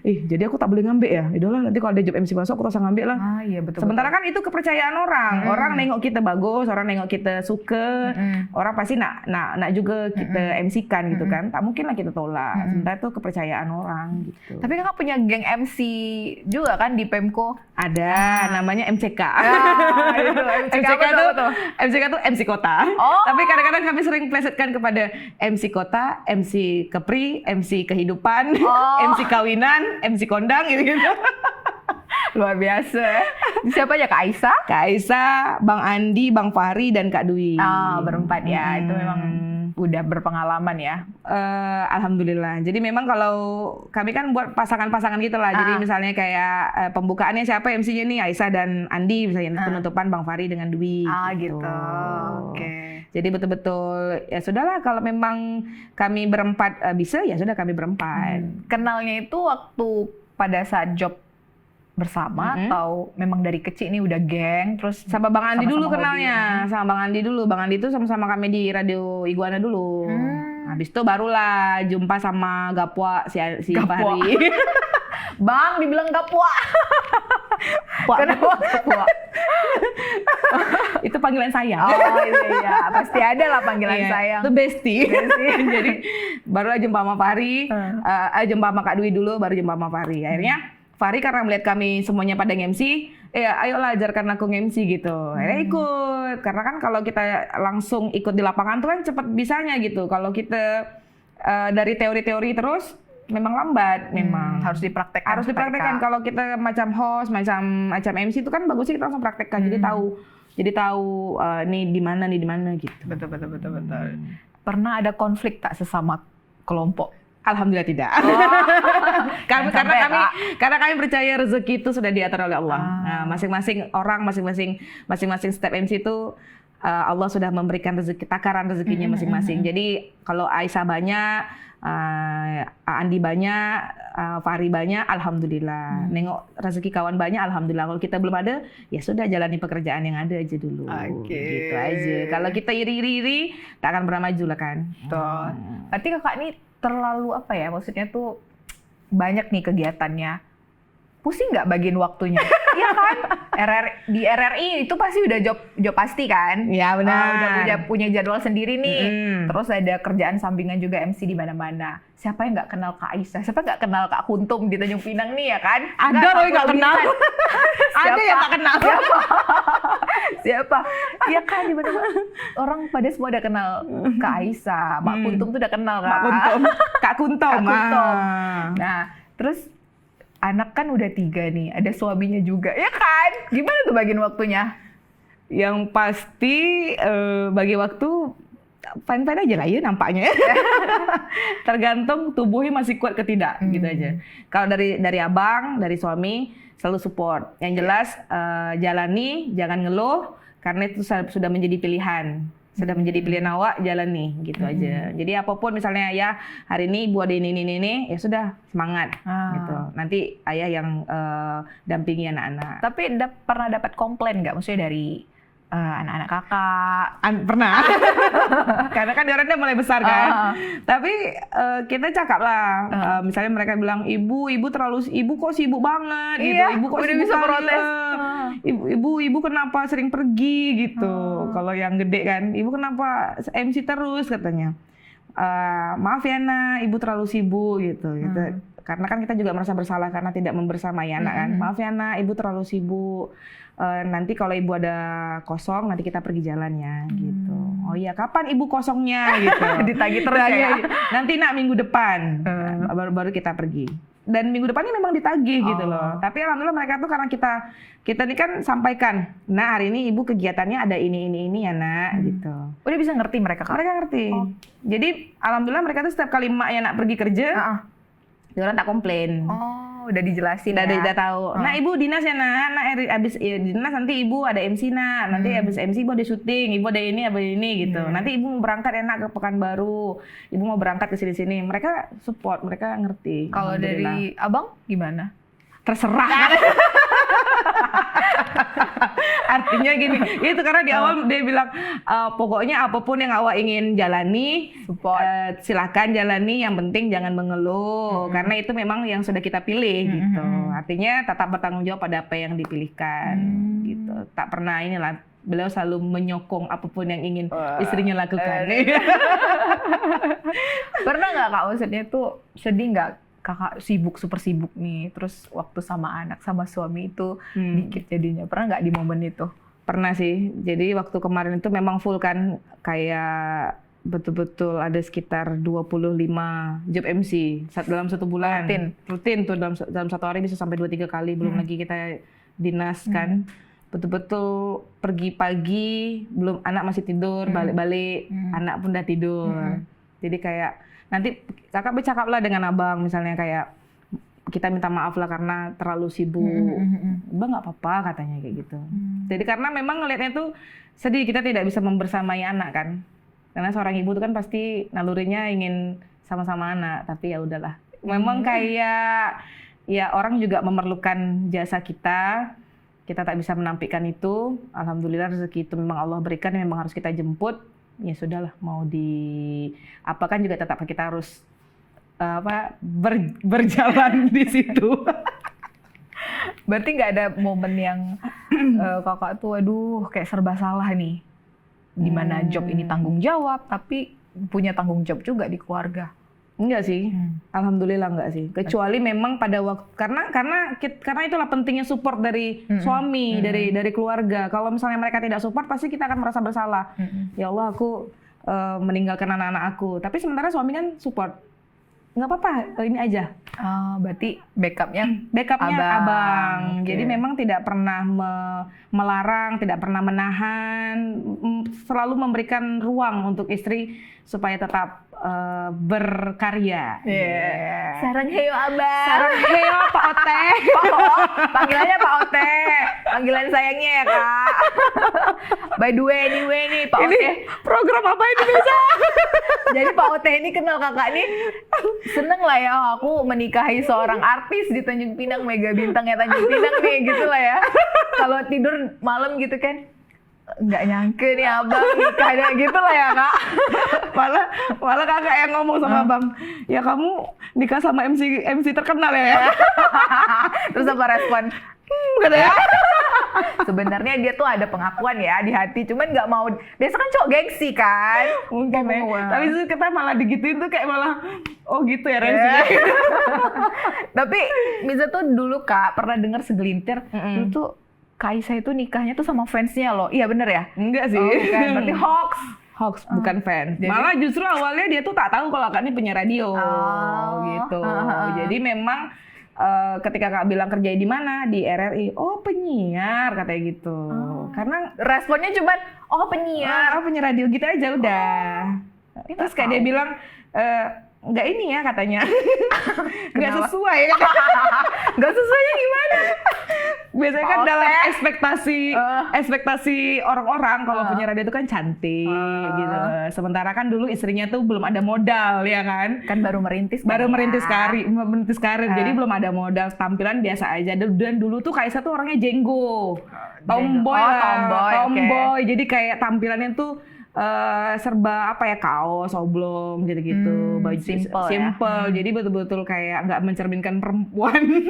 S1: Jadi aku tak boleh ngambek ya. Idahlah nanti kalau ada job MC masuk aku tak usah ngambek lah.
S2: Iya betul.
S1: Sementara kan itu kepercayaan orang. Orang nengok kita bagus, orang nengok kita suka, orang pasti nak juga kita MC-kan gitu kan. Tak mungkin lah kita tolak. Sementara itu kepercayaan orang gitu.
S2: Tapi kakak punya geng MC juga kan di Pemko?
S1: Ada, namanya MCK.
S2: Itu
S1: MCK tuh MC Kota. Tapi kadang-kadang kami sering plesetkan kepada MC Kota, MC Kepri, MC Kehidupan, MC Kawinan, MC Kondang gitu.
S2: Luar biasa. Siapa aja? Kak Aisyah?
S1: Kak Aisyah, Bang Andi, Bang Fahri, dan Kak Dwi.
S2: Berempat ya. Itu memang udah berpengalaman ya.
S1: Alhamdulillah. Jadi memang kalau kami kan buat pasangan-pasangan gitu lah. Jadi misalnya kayak pembukaannya siapa MC-nya nih, Aisyah dan Andi misalnya. Penutupan Bang Fahri dengan Dwi.
S2: Gitu. Oke.
S1: Jadi betul-betul ya sudahlah kalau memang kami berempat bisa ya sudah kami berempat.
S2: Kenalnya itu waktu pada saat job bersama atau memang dari kecil ini udah geng terus
S1: sama Bang Andi dulu kenalnya.
S2: hobi.
S1: Sama Bang Andi dulu. Bang Andi itu sama-sama kami di Radio Iguana dulu. Habis itu barulah jumpa sama Gapwa si Fahri.
S2: Bang dibilang Gapwa. Kenapa Gapwa?
S1: Itu panggilan sayang.
S2: Iya. Pasti ada lah panggilan sayang.
S1: Itu bestie. Jadi barulah jumpa sama Fahri, jumpa sama Kak Dwi dulu, baru jumpa sama Fahri. Akhirnya Fahri karena melihat kami semuanya pada MC, ayolah ajarkan aku MC gitu. Akhirnya ikut. Karena kan kalau kita langsung ikut di lapangan tuh kan cepat bisanya gitu. Kalau kita dari teori-teori terus memang lambat, memang
S2: harus dipraktekkan.
S1: Kalau kita macam host, macam MC itu kan bagusnya kita langsung praktekkan. Jadi tahu nih di mana gitu.
S2: Betul. Pernah ada konflik tak sesama kelompok?
S1: Alhamdulillah tidak. Karena kami percaya rezeki itu sudah diatur oleh Allah. Nah, masing-masing orang, masing-masing step MC itu Allah sudah memberikan takaran rezekinya masing-masing. Jadi kalau Aisyah banyak, Andi banyak, Fahri banyak, alhamdulillah. Nengok rezeki kawan banyak, alhamdulillah. Kalau kita belum ada, ya sudah jalani pekerjaan yang ada aja dulu. Gitu aja. Kalau kita iri-iri, tak akan pernah maju lah kan.
S2: Betul. Berarti kakak ini terlalu apa ya? Maksudnya tuh banyak nih kegiatannya. Pusing nggak bagiin waktunya? Iya kan? Di RRI itu pasti udah job pasti kan?
S1: Ya benar.
S2: Udah punya jadwal sendiri nih. Terus ada kerjaan sampingan juga MC di mana-mana. Siapa yang nggak kenal Kak Aisyah? Siapa nggak kenal Kak Kuntum di Tanjung Pinang nih ya kan?
S1: Ada loh yang nggak kenal. Ada yang nggak kenal.
S2: Siapa? Iya kan di mana-mana. Orang pada semua udah kenal Kak Aisyah. Mak Kuntum tuh udah kenal kan?
S1: Kak Kuntum.
S2: Nah, terus anak kan udah 3 nih, ada suaminya juga, ya kan? Gimana tuh bagian waktunya?
S1: Yang pasti bagi waktu fine-fine aja lah ya nampaknya. Tergantung tubuhnya masih kuat ke tidak, gitu aja. Kalau dari abang, dari suami selalu support. Yang jelas jalani, jangan ngeluh karena itu sudah menjadi pilihan. Sudah menjadi pilihan awak, jalani gitu aja. Jadi apapun misalnya ya hari ini ibu ada ini, ya sudah semangat gitu. Nanti ayah yang dampingi anak-anak.
S2: Tapi pernah dapat komplain nggak? Maksudnya dari anak-anak kakak?
S1: Pernah. Karena kan dia udah mulai besar kan. Tapi kita cakap lah. Misalnya mereka bilang ibu kok sibuk banget gitu. Ibu kok
S2: udah bisa protes.
S1: Ibu kenapa sering pergi gitu. Kalau yang gede kan, ibu kenapa MC terus katanya. Maaf ya nak, ibu terlalu sibuk gitu. Karena kan kita juga merasa bersalah karena tidak membersamai anak kan. Maaf ya nak, ibu terlalu sibuk. Nanti kalau ibu ada kosong, nanti kita pergi jalan ya gitu. Oh iya, kapan ibu kosongnya gitu.
S2: Ditagih terus ya.
S1: Nanti nak minggu depan baru kita pergi. Dan minggu depannya memang ditagih gitu loh. Tapi alhamdulillah mereka tuh karena kita ini kan sampaikan, nah hari ini ibu kegiatannya ada ini ya nak gitu.
S2: Udah bisa ngerti mereka kan?
S1: Mereka ngerti. Jadi alhamdulillah mereka tuh setiap kali emaknya nak pergi kerja, dia orang tak komplain.
S2: Udah dijelasin
S1: udah tahu. Nah ibu dinas ya nak abis dinas nanti ibu ada MC nak, nanti abis MC ibu ada syuting, ibu ada ini gitu. Nanti ibu mau berangkat enak ke Pekanbaru, ibu mau berangkat ke sini. Mereka support, mereka ngerti.
S2: Kalau dari abang gimana?
S1: Terserah. Artinya gini, itu karena di awal dia bilang pokoknya apapun yang awak ingin jalani, silakan jalani. Yang penting jangan mengeluh, karena itu memang yang sudah kita pilih gitu. Artinya tetap bertanggung jawab pada apa yang dipilihkan gitu. Tak pernah inilah. Beliau selalu menyokong apapun yang ingin istrinya lakukan.
S2: Pernah nggak Kak, maksudnya tuh sedih nggak Kakak super sibuk nih, terus waktu sama anak sama suami itu dikit jadinya. Pernah nggak di momen itu?
S1: Pernah sih. Jadi waktu kemarin itu memang full kan, kayak betul-betul ada sekitar 25 job MC dalam 1 bulan. Rutin tuh dalam 1 hari bisa sampai 2-3 kali. Belum lagi kita dinas kan. Betul-betul pergi pagi, belum anak masih tidur, balik-balik anak pun udah tidur. Jadi kayak nanti kakak bercakap lah dengan abang, misalnya kayak kita minta maaf lah karena terlalu sibuk. Bang nggak apa-apa katanya kayak gitu. Jadi karena memang ngelihatnya tuh sedih, kita tidak bisa membersamai anak kan. Karena seorang ibu tuh kan pasti nalurinya ingin sama-sama anak, tapi ya udahlah. Memang kayak ya orang juga memerlukan jasa kita. Kita tak bisa menampilkan itu. Alhamdulillah rezeki itu memang Allah berikan, memang harus kita jemput. Ya sudahlah, mau di apa kan juga tetap kita harus berjalan di situ.
S2: Berarti nggak ada momen yang kakak tuh aduh kayak serba salah nih. Dimana job ini tanggung jawab, tapi punya tanggung jawab juga di keluarga.
S1: Enggak sih, alhamdulillah enggak sih. Kecuali memang pada waktu karena itulah pentingnya support dari suami, dari keluarga. Kalau misalnya mereka tidak support, pasti kita akan merasa bersalah. Ya Allah, aku meninggalkan anak-anak aku. Tapi sementara suami kan support. Nggak apa-apa, ini aja.
S2: Berarti backupnya
S1: abang.
S2: Okay.
S1: Jadi memang tidak pernah melarang, tidak pernah menahan, selalu memberikan ruang untuk istri supaya tetap berkarya.
S2: Sarang heyo abang.
S1: Sarang heyo Pak Ote.
S2: Panggilannya Pak Ote. Panggilan sayangnya ya Kak. By the way nih Pak Ote.
S1: Ini program apa ini bisa?
S2: Jadi Pak Ote ini kenal kakak nih. Seneng lah ya aku menikahi seorang artis di Tanjung Pinang, mega bintangnya Tanjung Pinang nih gitu lah ya. Kalau tidur malam gitu kan, nggak nyangke nih abang nikahnya gitu lah ya Kak.
S1: malah kakak yang ngomong sama abang, ya kamu nikah sama MC terkenal ya.
S2: Terus apa respon?
S1: Katanya.
S2: Sebenarnya dia tuh ada pengakuan ya di hati, cuman nggak mau. Biasa kan cowok gengsi kan.
S1: Mungkin ya. Tapi itu kita malah digituin tuh kayak malah, oh gitu ya Renzi.
S2: Tapi Miza tuh dulu Kak pernah dengar segelintir, dulu tuh Kak Aisyah itu nikahnya tuh sama fansnya loh. Iya bener ya?
S1: Enggak sih.
S2: Bukan, berarti
S1: hoax bukan fans. Jadi, malah justru awalnya dia tuh tak tahu kalau Kak ini penyiar radio gitu. Jadi memang ketika Kak bilang kerja di mana, di RRI, oh penyiar katanya gitu. Karena
S2: responnya cuma oh penyiar,
S1: penyiar radio gitu aja udah. Terus kayak dia bilang nggak ini ya katanya, nggak sesuai.
S2: Nggak sesuainya gimana?
S1: Biasanya kan dalam ekspektasi orang-orang kalau punya radio itu kan cantik gitu. Sementara kan dulu istrinya tuh belum ada modal ya kan?
S2: Kan baru merintis
S1: karir. Jadi belum ada modal, tampilan biasa aja. Dan dulu tuh Kaisa tuh orangnya jenggo. Tomboy. Okay. Jadi kayak tampilannya tuh serba kaos, oblong gitu-gitu. Baju simple. Jadi betul-betul kayak nggak mencerminkan perempuan.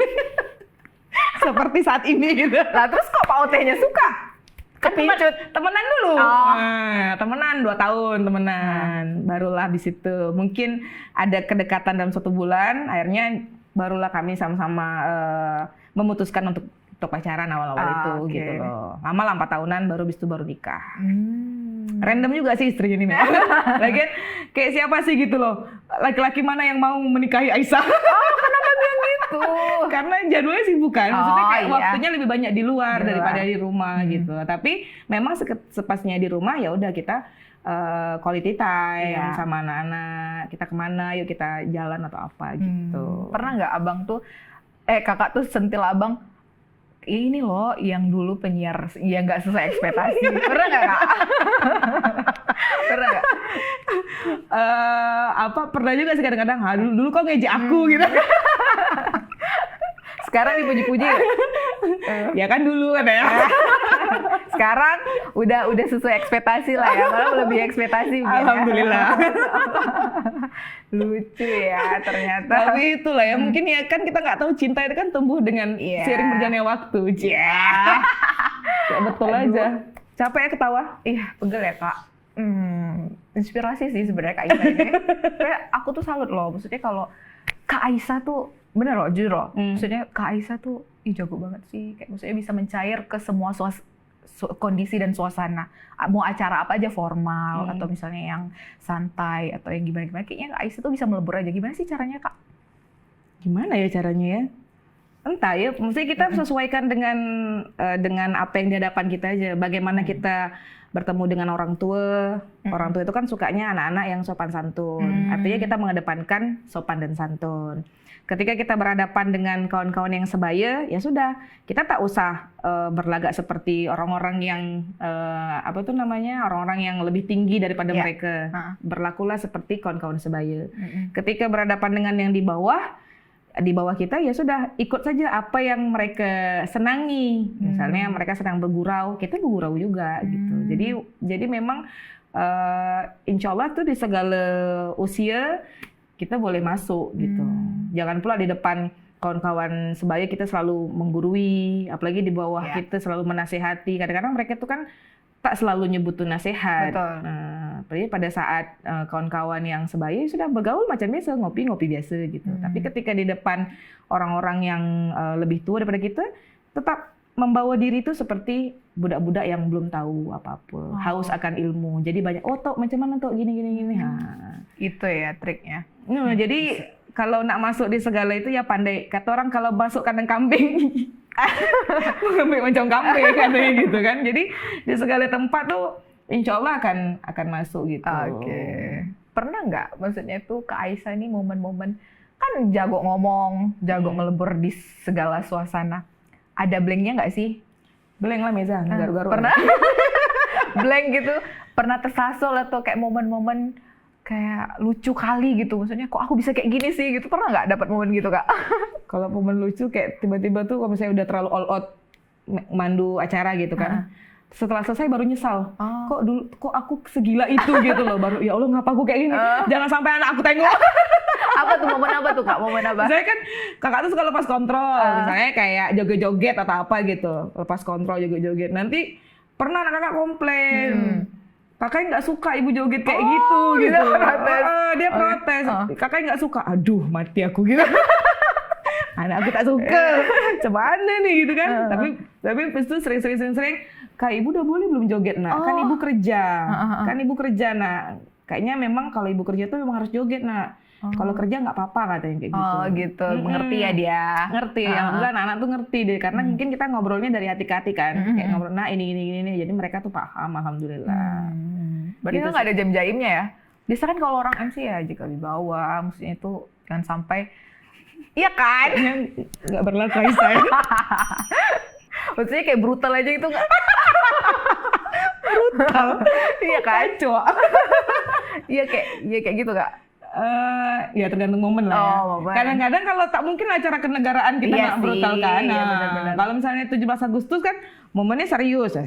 S1: Seperti saat ini gitu.
S2: Lah terus kok Pak Ote-nya suka? Kepincut.
S1: Temenan dulu. Nah, temenan 2 tahun temenan. Barulah di situ. Mungkin ada kedekatan dalam 1 bulan, akhirnya barulah kami sama-sama memutuskan untuk pacaran awal-awal itu gitu loh. Lama lah 4 tahunan baru bis itu baru nikah. Random juga sih istrinya nih. Lagian kayak siapa sih gitu loh. Laki-laki mana yang mau menikahi Aisyah?
S2: Kenapa bilang gitu?
S1: Karena jadwalnya sibuk kan. Maksudnya kayak waktunya lebih banyak di luar daripada di rumah gitu. Tapi memang sepasnya di rumah ya udah kita quality time sama anak-anak. Kita kemana? Yuk kita jalan atau apa gitu.
S2: Pernah nggak abang tuh kakak tuh sentil abang, ini loh yang dulu penyiar yang nggak sesuai ekspektasi. Pernah nggak Kak? Pernah nggak?
S1: Pernah juga sih kadang-kadang. Dulu kok ngejek aku gitu.
S2: Sekarang dipuji-puji ya?
S1: Ya kan dulu katanya.
S2: Sekarang udah sesuai ekspektasi lah ya, malah lebih ekspektasi.
S1: Alhamdulillah.
S2: Lucu ya ternyata.
S1: Tapi itulah ya, mungkin ya kan kita nggak tahu cinta itu kan tumbuh dengan seiring berjalannya waktu. Ya betul aja. Capek ya ketawa?
S2: Iya, pegel ya Kak. Inspirasi sih sebenarnya Kak Aisyah ini. Kayak aku tuh salut loh, maksudnya kalau Kak Aisyah tuh bener loh, jujur loh. Maksudnya Kak Aisyah tuh jago banget sih. Kayak maksudnya bisa mencair ke semua kondisi dan suasana. Mau acara apa aja formal atau misalnya yang santai atau yang gimana-gimana. Kayaknya Kak Aisyah tuh bisa melebur aja. Gimana sih caranya Kak?
S1: Gimana ya caranya ya? Entah ya, mesti kita sesuaikan dengan apa yang di hadapan kita aja. Bagaimana kita bertemu dengan orang tua. Orang tua itu kan sukanya anak-anak yang sopan santun. Artinya kita mengedepankan sopan dan santun. Ketika kita berhadapan dengan kawan-kawan yang sebaya, ya sudah, kita tak usah berlagak seperti orang-orang yang orang-orang yang lebih tinggi daripada mereka. Berlakulah seperti kawan-kawan sebaya. Ketika berhadapan dengan yang di bawah kita, ya sudah ikut saja apa yang mereka senangi. Misalnya mereka sedang bergurau, kita bergurau juga gitu. Jadi memang insya Allah tuh di segala usia kita boleh masuk gitu. Jangan pula di depan kawan-kawan sebaya kita selalu menggurui, apalagi di bawah kita selalu menasehati. Kadang-kadang mereka tuh kan tak selalu nyebut tuh nasihat. Apalagi pada saat kawan-kawan yang sebaya sudah bergaul macam biasa, ngopi-ngopi biasa gitu. Tapi ketika di depan orang-orang yang lebih tua daripada kita, tetap membawa diri itu seperti budak-budak yang belum tahu apa-apa, haus akan ilmu. Jadi banyak, Tok macam mana Tok gini.
S2: Itu ya triknya.
S1: Jadi kalau nak masuk di segala itu ya pandai. Kata orang kalau masuk kandang kambing, mengambil macam kambing katanya gitu kan. Jadi di segala tempat tuh insya Allah akan masuk gitu.
S2: Pernah nggak maksudnya tuh Kak Aisyah ini momen-momen kan jago ngomong, jago melebur di segala suasana. Ada blanknya nggak sih?
S1: Blank lah Meza, garu-garu.
S2: Pernah? Blank gitu, pernah tersasul atau kayak momen-momen kayak lucu kali gitu, maksudnya kok aku bisa kayak gini sih gitu, pernah nggak dapat momen gitu Kak?
S1: Kalau momen lucu kayak tiba-tiba tuh kalau misalnya udah terlalu all out mandu acara gitu kan, setelah selesai baru nyesal, kok aku segila itu gitu loh, baru ya Allah ngapa aku kayak gini, jangan sampai anak aku tengok.
S2: Apa tuh momen apa tuh Kak? Momen apa?
S1: Misalnya kan kakak tuh suka lepas kontrol, misalnya kayak joget-joget atau apa gitu, lepas kontrol joget-joget, nanti pernah anak kakak komplain. Kakaknya nggak suka ibu joget kayak gitu. Dia protes. Kakaknya nggak suka. Aduh, mati aku gitu. Anak aku tak suka. Gimana nih gitu kan? Tapi pas itu sering. Kak, ibu udah boleh belum joget nak? Kan ibu kerja. Nak. Kayaknya memang kalau ibu kerja tuh memang harus joget nak. Kalau kerja nggak apa-apa katanya kayak gitu.
S2: Gitu. Mengerti ya dia.
S1: Ngerti. Alhamdulillah anak-anak tuh ngerti deh. Karena mungkin kita ngobrolnya dari hati ke hati kan. Kayak ngobrol, nah ini. Jadi mereka tuh paham, alhamdulillah.
S2: Berarti itu nggak ada jam jaimnya ya? Biasa kan kalau orang MC ya jika dibawa, maksudnya itu jangan sampai, iya kan?
S1: Nggak berlaku saya.
S2: Maksudnya kayak brutal aja itu nggak?
S1: Brutal?
S2: Iya kan?
S1: Kacau.
S2: Iya kayak gitu Kak?
S1: Ya tergantung momen lah ya. Kadang-kadang kalau tak mungkin acara kenegaraan kita nggak brutal kan. Kalau misalnya 17 Agustus kan momennya serius.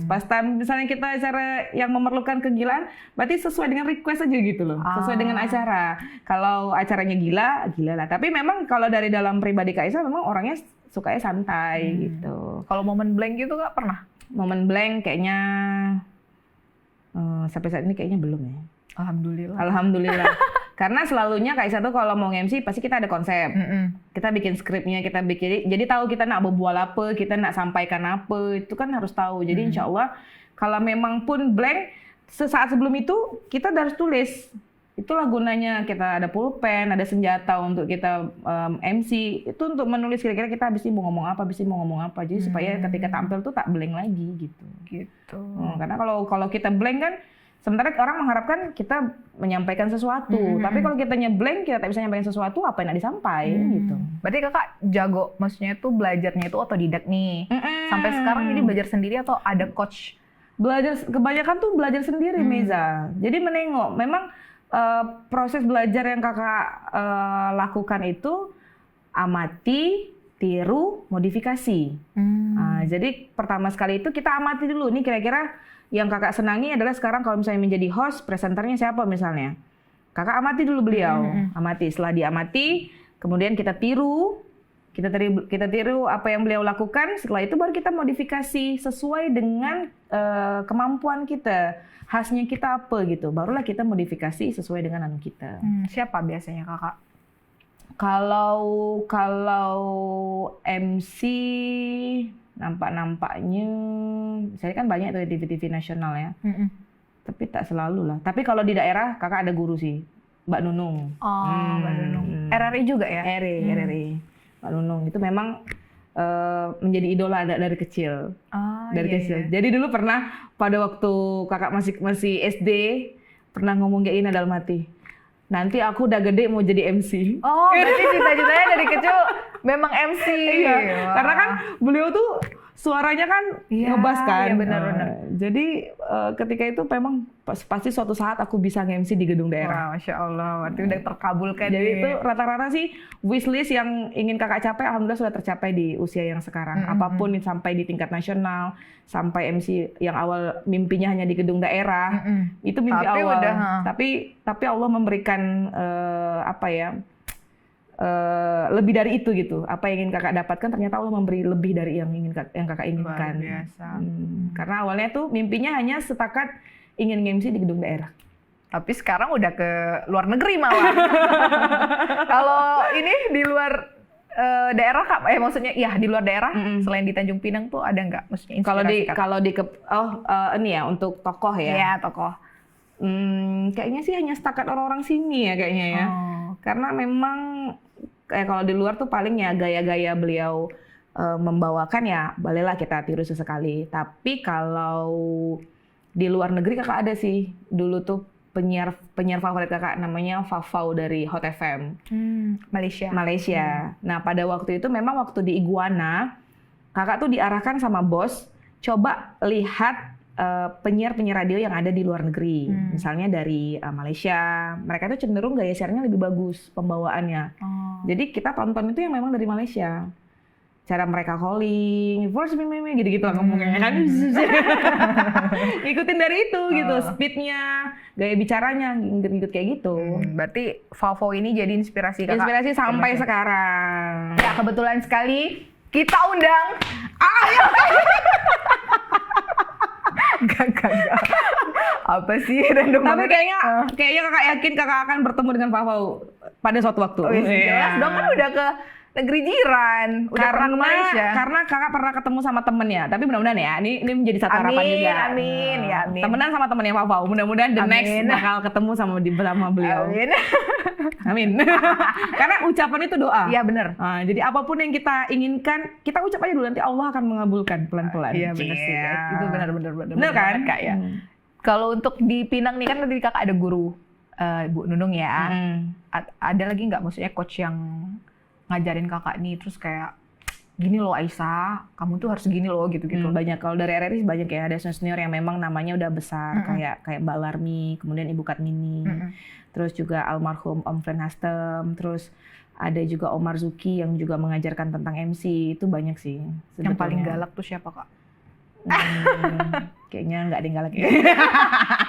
S1: Pas time misalnya kita acara yang memerlukan kegilaan, berarti sesuai dengan request aja gitu loh. Sesuai dengan acara. Kalau acaranya gila lah. Tapi memang kalau dari dalam pribadi Kak Aisyah memang orangnya sukanya santai gitu.
S2: Kalau momen blank gitu Kak pernah?
S1: Momen blank kayaknya sampai saat ini kayaknya belum ya. Alhamdulillah. Karena selalunya Kak Aisyah tuh kalau mau MC pasti kita ada konsep. Kita bikin skripnya, jadi tahu kita nak berbual apa, kita nak sampaikan apa, itu kan harus tahu. Jadi insya Allah kalau memang pun blank, sesaat sebelum itu kita harus tulis. Itulah gunanya kita ada pulpen, ada senjata untuk kita MC. Itu untuk menulis kira-kira kita habis ini mau ngomong apa, Jadi supaya ketika tampil tuh tak blank lagi gitu. Karena kalau kita blank kan, sementara orang mengharapkan kita menyampaikan sesuatu, tapi kalau kita blank, kita tak bisa menyampaikan sesuatu, apa yang nak disampaikan gitu.
S2: Berarti Kakak jago, maksudnya itu belajarnya itu otodidak nih. Sampai sekarang jadi belajar sendiri atau ada coach?
S1: Kebanyakan tuh belajar sendiri, Meza. Jadi menengok, memang proses belajar yang Kakak lakukan itu amati, tiru, modifikasi. Jadi pertama sekali itu kita amati dulu nih kira-kira yang kakak senangi adalah sekarang kalau misalnya menjadi host, presenternya siapa misalnya. Kakak amati dulu beliau, amati. Setelah diamati, kemudian kita tiru apa yang beliau lakukan. Setelah itu baru kita modifikasi sesuai dengan kemampuan kita, khasnya kita apa gitu. Barulah kita modifikasi sesuai dengan anu kita.
S2: Siapa biasanya kakak?
S1: Kalau MC nampaknya, saya kan banyak tuh di TV nasional ya. Tapi tak selalu lah. Tapi kalau di daerah kakak ada guru sih, Mbak Nunung.
S2: Mbak Nunung. RRI juga ya?
S1: RRI. Mbak Nunung itu memang menjadi idola dari kecil. Kecil. Jadi dulu pernah pada waktu kakak masih SD pernah ngomong kayak ini dalam hati. Nanti aku udah gede mau jadi MC.
S2: Berarti cita-citanya dari kecil memang MC.
S1: Iya, karena kan beliau tuh suaranya kan ngebas kan.
S2: Iya, benar-benar.
S1: Jadi ketika itu memang pasti suatu saat aku bisa nge-MC di gedung daerah.
S2: Wah, Masya Allah, berarti udah terkabulkan.
S1: Jadi itu rata-rata sih wishlist yang ingin kakak capai, alhamdulillah sudah tercapai di usia yang sekarang. Apapun sampai di tingkat nasional, sampai MC yang awal mimpinya hanya di gedung daerah, itu mimpi awal. Tapi Allah memberikan lebih dari itu gitu. Apa yang ingin kakak dapatkan ternyata Allah memberi lebih dari yang kakak inginkan.
S2: Luar biasa.
S1: Karena awalnya tuh mimpinya hanya setakat ingin nge-MC di gedung daerah.
S2: Tapi sekarang udah ke luar negeri malah. Kalau ini di luar daerah kak, maksudnya di luar daerah selain di Tanjung Pinang tuh ada nggak maksudnya inspirasi?
S1: Ini ya untuk tokoh ya.
S2: Iya, tokoh.
S1: Kayaknya sih hanya setakat orang-orang sini ya kayaknya ya. Karena memang kalau di luar tuh paling ya gaya-gaya beliau membawakan ya bolehlah kita tiru sesekali. Tapi kalau di luar negeri kakak ada sih. Dulu tuh penyiar favorit kakak namanya Fafau dari Hot FM. Malaysia. Nah, pada waktu itu memang waktu di Iguana, kakak tuh diarahkan sama bos coba lihat penyiar-penyiar radio yang ada di luar negeri. Misalnya dari Malaysia. Mereka tuh cenderung gaya siarnya lebih bagus pembawaannya. Jadi kita tonton itu yang memang dari Malaysia. Cara mereka calling, voice meme gitu-gitu lah ngomongnya kan. Ngikutin dari itu gitu, speednya, gaya bicaranya, ngikut kayak gitu.
S2: Berarti Fafau ini jadi inspirasi kakak?
S1: Inspirasi sampai sekarang.
S2: Ya kebetulan sekali kita undang Gak. Apa sih random?
S1: Tapi kayaknya kakak yakin kakak akan bertemu dengan Fafau pada suatu waktu.
S2: Jelas dong, kan udah ke negeri jiran, udah pernah ke Malaysia.
S1: Karena kakak pernah ketemu sama temennya, tapi mudah-mudahan ya, ini menjadi satu harapan juga.
S2: Amin.
S1: Temenan sama temennya Fafau, mudah-mudahan the next bakal ketemu sama beliau. Amin. Karena ucapan itu doa.
S2: Iya benar.
S1: Jadi apapun yang kita inginkan, kita ucap aja dulu, nanti Allah akan mengabulkan pelan-pelan.
S2: Iya benar sih. Itu benar
S1: kan
S2: kak ya. Kalau untuk di Pinang nih kan tadi kakak ada guru Bu Nunung ya. Ada lagi nggak maksudnya coach yang ngajarin kakak nih terus kayak gini loh Aisyah, kamu tuh harus gini loh gitu-gitu.
S1: Banyak, kalau dari RRI banyak ya, ada senior yang memang namanya udah besar kayak Mbak Larmi, kemudian Ibu Katmini, terus juga almarhum Om Fren Hastem, terus ada juga Om Marzuki yang juga mengajarkan tentang MC, itu banyak sih. Sebetulnya.
S2: Yang paling galak tuh siapa kak?
S1: Kayaknya nggak ada yang galak ya.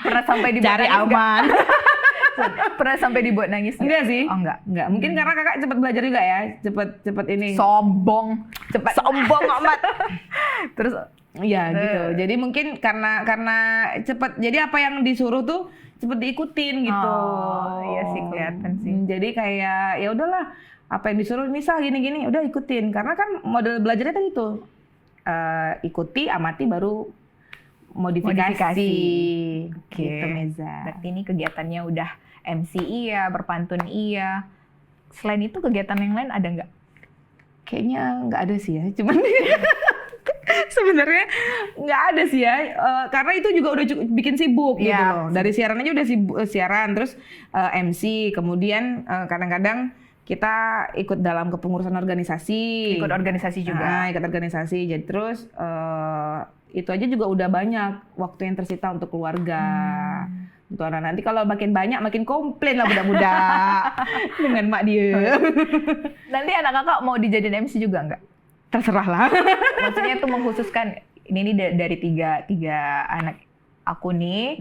S2: Pernah sampai dibuat
S1: cari aman.
S2: Pernah sampai dibuat nangis?
S1: Enggak sih.
S2: Oh enggak.
S1: Mungkin karena kakak cepat belajar juga ya, cepat ini.
S2: Sombong amat. Terus
S1: ya gitu. Jadi mungkin karena cepat. Jadi apa yang disuruh tuh cepat diikutin gitu.
S2: Iya sih kelihatan sih.
S1: Jadi kayak ya udahlah, apa yang disuruh misal gini-gini, udah ikutin. Karena kan model belajarnya tadi tuh ikuti, amati, baru modifikasi.
S2: Oke.
S1: Gitu Meza.
S2: Berarti ini kegiatannya udah MC iya, berpantun iya. Selain itu kegiatan yang lain ada nggak?
S1: Kayaknya nggak ada sih ya. Cuman sebenarnya nggak ada sih ya. Karena itu juga udah cukup bikin sibuk gitu loh. Dari siaran aja udah sibuk, siaran, terus MC, kemudian kadang-kadang kita ikut dalam kepengurusan organisasi.
S2: Ikut organisasi juga.
S1: Ikut organisasi. Jadi terus itu aja juga udah banyak waktu yang tersita untuk keluarga. Untuk anak nanti kalau makin banyak makin komplain lah budak-budak dengan mak dia.
S2: Nanti anak kakak mau dijadiin MC juga nggak?
S1: Terserah lah.
S2: Maksudnya tuh mengkhususkan ini nih dari tiga anak aku nih,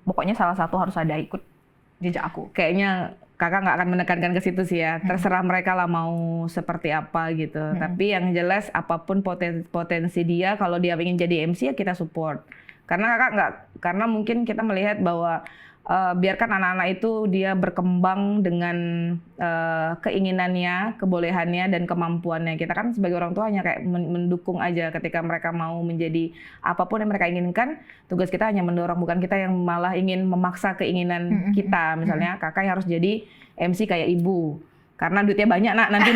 S2: pokoknya salah satu harus ada ikut jejak aku.
S1: Kayaknya kakak nggak akan menekankan ke situ sih ya. Terserah mereka lah mau seperti apa gitu. Tapi yang jelas apapun potensi dia, kalau dia ingin jadi MC ya kita support. Karena karena mungkin kita melihat bahwa biarkan anak-anak itu dia berkembang dengan keinginannya, kebolehannya dan kemampuannya. Kita kan sebagai orang tua hanya kayak mendukung aja ketika mereka mau menjadi apapun yang mereka inginkan. Tugas kita hanya mendorong, bukan kita yang malah ingin memaksa keinginan kita. Misalnya kakak yang harus jadi MC kayak ibu. Karena duitnya banyak nanti.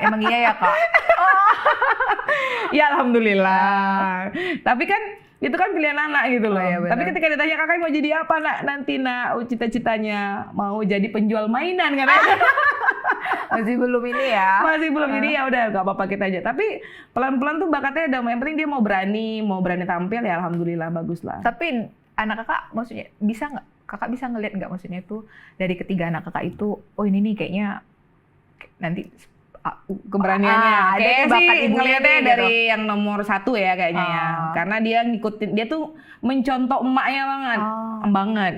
S2: Emang iya ya kak?
S1: Ya alhamdulillah. Tapi kan itu kan pilihan anak gitu loh.
S2: Ya,
S1: tapi ketika ditanya kakak mau jadi apa nanti cita-citanya mau jadi penjual mainan kan?
S2: Masih belum ini ya?
S1: Masih belum, jadi ya udah gak apa-apa kita aja. Tapi pelan-pelan tuh bakatnya ada. Yang penting dia mau berani tampil ya alhamdulillah bagus lah.
S2: Tapi anak kakak maksudnya bisa nggak? Kakak bisa ngelihat nggak maksudnya itu dari ketiga anak kakak itu, oh ini nih kayaknya nanti
S1: keberaniannya. Kayaknya sih ngelihatnya
S2: gitu.
S1: dari yang nomor 1 ya kayaknya ya. Karena dia ngikutin, dia tuh mencontoh emaknya banget.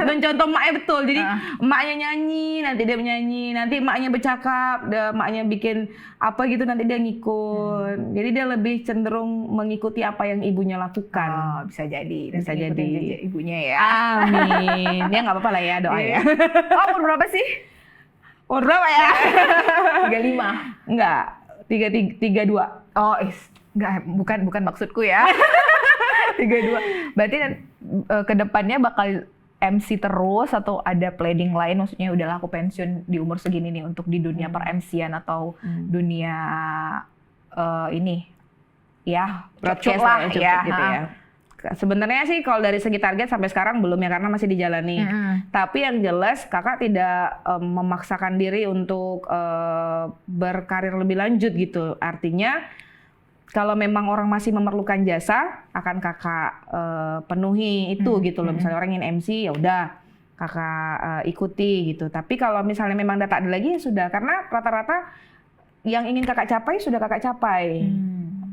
S1: Mencontoh emaknya betul. Jadi emaknya nyanyi, nanti dia menyanyi. Nanti emaknya bercakap, emaknya bikin apa gitu, nanti dia ngikut. Jadi dia lebih cenderung mengikuti apa yang ibunya lakukan.
S2: Bisa jadi.
S1: Bisa jadi.
S2: Ibunya ya.
S1: Amin. Ya nggak apa-apa lah ya, doa ya.
S2: Umur berapa sih?
S1: Umur berapa ya?
S2: 35.
S1: Enggak, 32.
S2: Oh, enggak, bukan maksudku ya. 32. Berarti ke depannya bakal MC terus atau ada planning lain, maksudnya udahlah aku pensiun di umur segini nih untuk di dunia per-MC-an atau dunia ini ya
S1: broadcast lah ya, gitu ya. Sebenarnya sih kalau dari segi target sampai sekarang belum ya, karena masih dijalani. Tapi yang jelas kakak tidak memaksakan diri untuk berkarir lebih lanjut gitu. Artinya kalau memang orang masih memerlukan jasa, akan kakak penuhi itu gitu loh. Misalnya orang ingin MC, ya udah kakak ikuti gitu. Tapi kalau misalnya memang tak ada lagi ya sudah, karena rata-rata yang ingin kakak capai sudah kakak capai.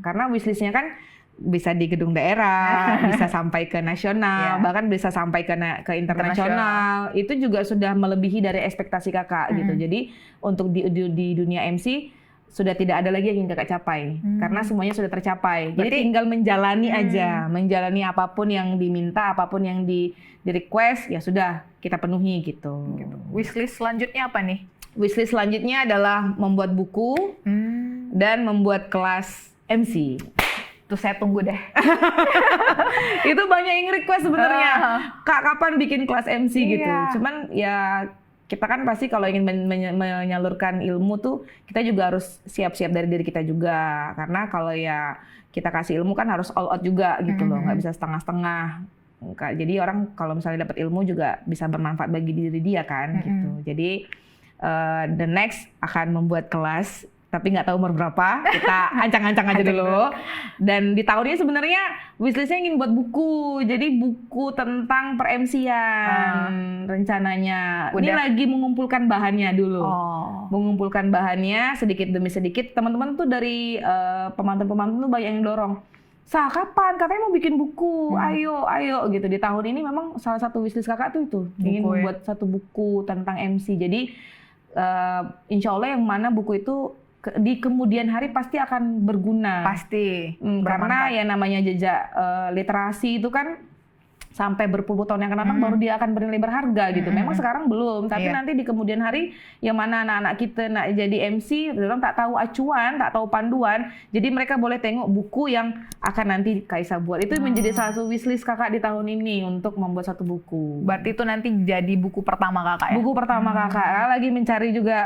S1: Karena wishlistnya kan bisa di gedung daerah, bisa sampai ke nasional, bahkan bisa sampai ke internasional. Itu juga sudah melebihi dari ekspektasi kakak gitu. Jadi untuk di dunia MC sudah tidak ada lagi yang ingin kakak capai, karena semuanya sudah tercapai. Jadi tinggal menjalani aja, menjalani apapun yang diminta, apapun yang di request, ya sudah kita penuhi gitu.
S2: Wishlist selanjutnya apa nih?
S1: Wishlist selanjutnya adalah membuat buku dan membuat kelas MC.
S2: Tuh saya tunggu deh.
S1: Itu banyak yang request sebenarnya. Kak, kapan bikin kelas MC gitu. Cuman ya kita kan pasti kalau ingin menyalurkan ilmu tuh kita juga harus siap-siap dari diri kita juga. Karena kalau ya kita kasih ilmu kan harus all out juga gitu loh. Nggak bisa setengah-setengah. Jadi orang kalau misalnya dapat ilmu juga bisa bermanfaat bagi diri dia kan gitu. Jadi the next akan membuat kelas, tapi nggak tahu umur berapa, kita ancang-ancang aja dulu. Dan di tahun ini sebenarnya wishlistnya ingin buat buku, jadi buku tentang per-MC-an rencananya. Ini lagi mengumpulkan bahannya dulu, mengumpulkan bahannya sedikit demi sedikit. Teman-teman tuh dari pemantau-pemantau tuh banyak yang dorong. Kapan? Katanya mau bikin buku, ayo gitu. Di tahun ini memang salah satu wishlist kakak tuh itu, ingin membuat satu buku tentang MC. Jadi insya Allah yang mana buku itu di kemudian hari pasti akan berguna.
S2: Pasti.
S1: Karena ya namanya jejak literasi itu kan sampai berpuluh tahun yang akan datang baru dia akan bernilai berharga gitu. Memang sekarang belum, tapi nanti di kemudian hari yang mana anak-anak kita nak jadi MC, orang tak tahu acuan, tak tahu panduan, jadi mereka boleh tengok buku yang akan nanti Kaisa buat. Itu menjadi salah satu wishlist kakak di tahun ini untuk membuat satu buku.
S2: Berarti itu nanti jadi buku pertama kakak ya?
S1: Buku pertama kakak. Lagi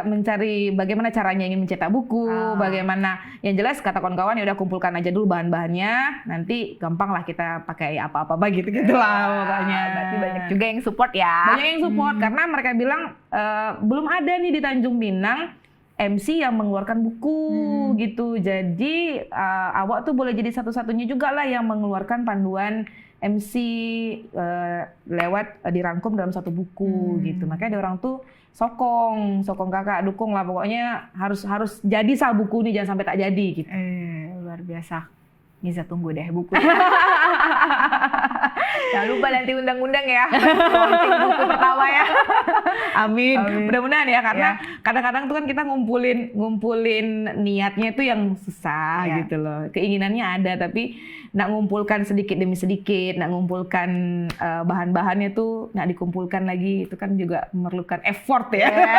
S1: mencari bagaimana caranya ingin mencetak buku, bagaimana, yang jelas kata kawan-kawan ya udah kumpulkan aja dulu bahan-bahannya, nanti gampang lah kita pakai apa-apa gitu lah. Makanya
S2: berarti banyak juga yang support ya.
S1: Banyak yang support karena mereka bilang belum ada nih di Tanjung Pinang MC yang mengeluarkan buku gitu. Jadi awak tuh boleh jadi satu-satunya juga lah yang mengeluarkan panduan MC lewat dirangkum dalam satu buku gitu. Makanya ada orang tuh sokong kakak, dukung lah pokoknya harus jadi sah buku nih, jangan sampai tak jadi gitu.
S2: Luar biasa. Niza tunggu deh buku. Jangan lupa nanti undang-undang ya. Launching buku pertama ya.
S1: Amin. Mudah-mudahan ya, karena kadang-kadang tuh kan kita ngumpulin niatnya itu yang susah gitu loh. Keinginannya ada tapi nak ngumpulkan sedikit demi sedikit, nak ngumpulkan bahan-bahannya tuh nak dikumpulkan lagi itu kan juga memerlukan effort ya.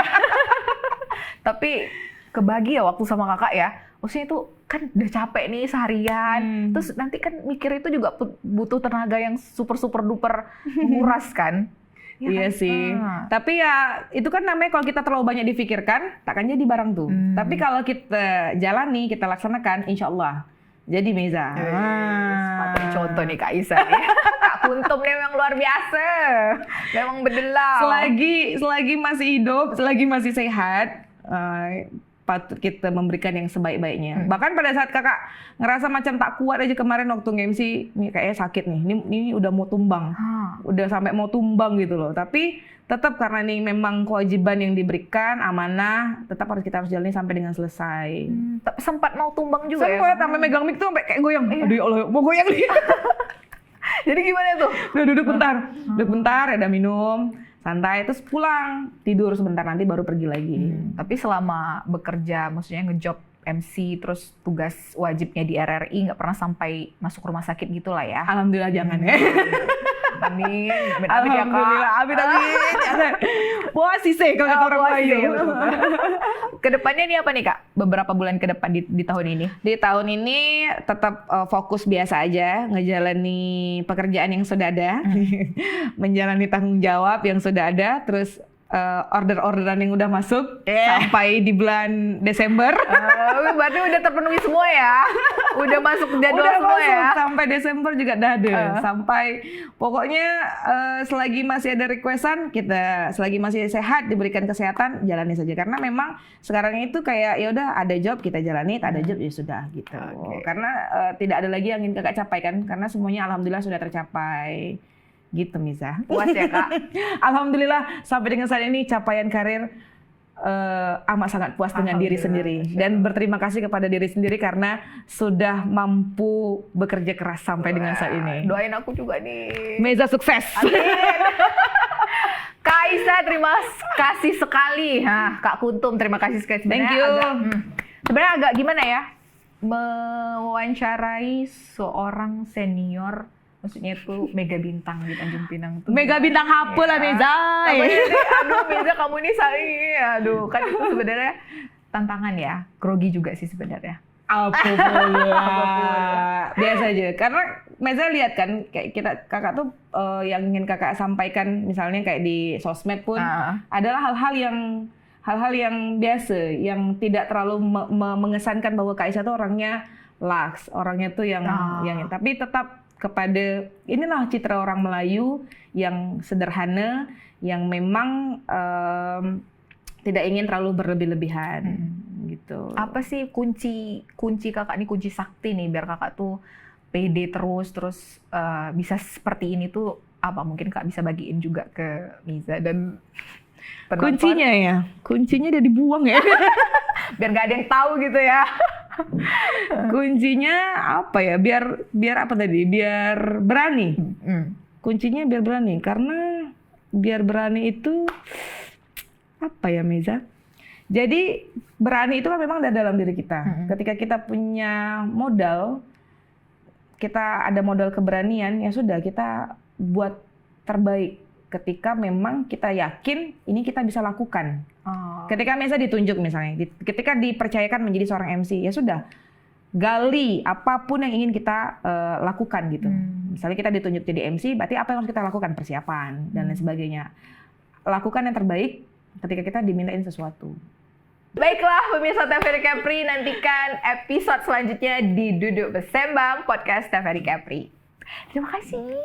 S2: Tapi kebagi ya waktu sama kakak ya. Maksudnya itu kan udah capek nih seharian. Terus nanti kan mikir itu juga butuh tenaga yang super duper menguras kan.
S1: Iya sih. Tapi ya itu kan namanya kalau kita terlalu banyak dipikirkan, takkan jadi barang tuh. Tapi kalau kita jalani, kita laksanakan, insya Allah jadi Meza.
S2: Sepatutnya contoh nih Kak Isa nih. Kak Kuntum nih memang luar biasa. Memang bedelau.
S1: Selagi masih hidup, selagi masih sehat, patut kita memberikan yang sebaik-baiknya. Bahkan pada saat kakak ngerasa macam tak kuat aja kemarin waktu nge-MC, nih kayaknya sakit nih, ini udah mau tumbang. Udah sampai mau tumbang gitu loh. Tapi tetap karena ini memang kewajiban yang diberikan, amanah, tetap kita harus jalani sampai dengan selesai.
S2: Tapi sempat mau tumbang juga ya?
S1: Sempat, sampai megang mic tuh sampai kayak goyang. Aduh ya Allah, mau goyang nih.
S2: Jadi gimana tuh?
S1: Udah duduk bentar, ada minum, santai, terus pulang, tidur sebentar, nanti baru pergi lagi.
S2: Tapi selama bekerja, maksudnya ngejob MC, terus tugas wajibnya di RRI, nggak pernah sampai masuk rumah sakit gitu lah ya?
S1: Alhamdulillah jangan ya.
S2: Amin.
S1: Alhamdulillah, amin. Puasi sih kalau kata orang Melayu.
S2: Kedepannya nih apa nih Kak? Beberapa bulan ke depan di tahun ini?
S1: Di tahun ini tetap fokus biasa aja, ngejalani pekerjaan yang sudah ada, menjalani tanggung jawab yang sudah ada, terus order-orderan yang udah masuk sampai di bulan Desember.
S2: Berarti udah terpenuhi semua ya? Udah masuk jadwal semua ya?
S1: Sampai Desember juga udah ada. Sampai pokoknya selagi masih ada requestan, selagi masih sehat, diberikan kesehatan, jalani saja. Karena memang sekarang itu kayak ya udah ada job kita jalani, tak ada job ya sudah gitu. Karena tidak ada lagi yang ingin kakak capai kan, karena semuanya alhamdulillah sudah tercapai. Gitu Miza.
S2: Puas ya Kak?
S1: Alhamdulillah sampai dengan saat ini capaian karir amat sangat puas dengan diri sendiri. Dan berterima kasih kepada diri sendiri karena sudah mampu bekerja keras sampai dengan saat ini.
S2: Doain aku juga nih.
S1: Meza sukses.
S2: Amin. Kak Isa terima kasih sekali. Kak Kuntum terima kasih sekali.
S1: Thank you.
S2: Sebenarnya agak gimana ya? Mewawancarai seorang senior, maksudnya itu mega bintang di Tanjung Pinang tuh.
S1: Mega bintang apa lah Meza?
S2: Aduh Meza kamu ini aduh kan itu sebenarnya tantangan ya. Grogi juga sih sebenarnya.
S1: Apa pula. Biasa aja. Karena Meza lihat kan kayak kakak tuh yang ingin kakak sampaikan misalnya kayak di sosmed pun adalah hal-hal yang biasa, yang tidak terlalu mengesankan bahwa Kak Isa tuh orangnya lax, orangnya tuh yang tapi tetap kepada inilah citra orang Melayu yang sederhana, yang memang tidak ingin terlalu berlebih-lebihan gitu.
S2: Apa sih kunci kakak ini, kunci sakti nih biar kakak tuh pede terus bisa seperti ini tuh apa? Mungkin Kak bisa bagiin juga ke Miza dan penonton.
S1: Kuncinya udah dibuang ya.
S2: Biar nggak ada yang tahu gitu ya.
S1: Kuncinya apa ya? Biar apa tadi? Biar berani. Kuncinya biar berani, karena biar berani itu apa ya Meza? Jadi berani itu kan memang ada dalam diri kita. Ketika kita punya modal, kita ada modal keberanian, ya sudah kita buat terbaik. Ketika memang kita yakin ini kita bisa lakukan. Ketika Meza ditunjuk misalnya, ketika dipercayakan menjadi seorang MC, ya sudah, gali apapun yang ingin kita lakukan gitu. Misalnya kita ditunjuk jadi MC, berarti apa yang harus kita lakukan? Persiapan dan lain sebagainya. Lakukan yang terbaik ketika kita dimintain sesuatu.
S2: Baiklah pemirsa TVRI Kepri, nantikan episode selanjutnya di Duduk Bersembang Podcast TVRI Kepri. Terima kasih.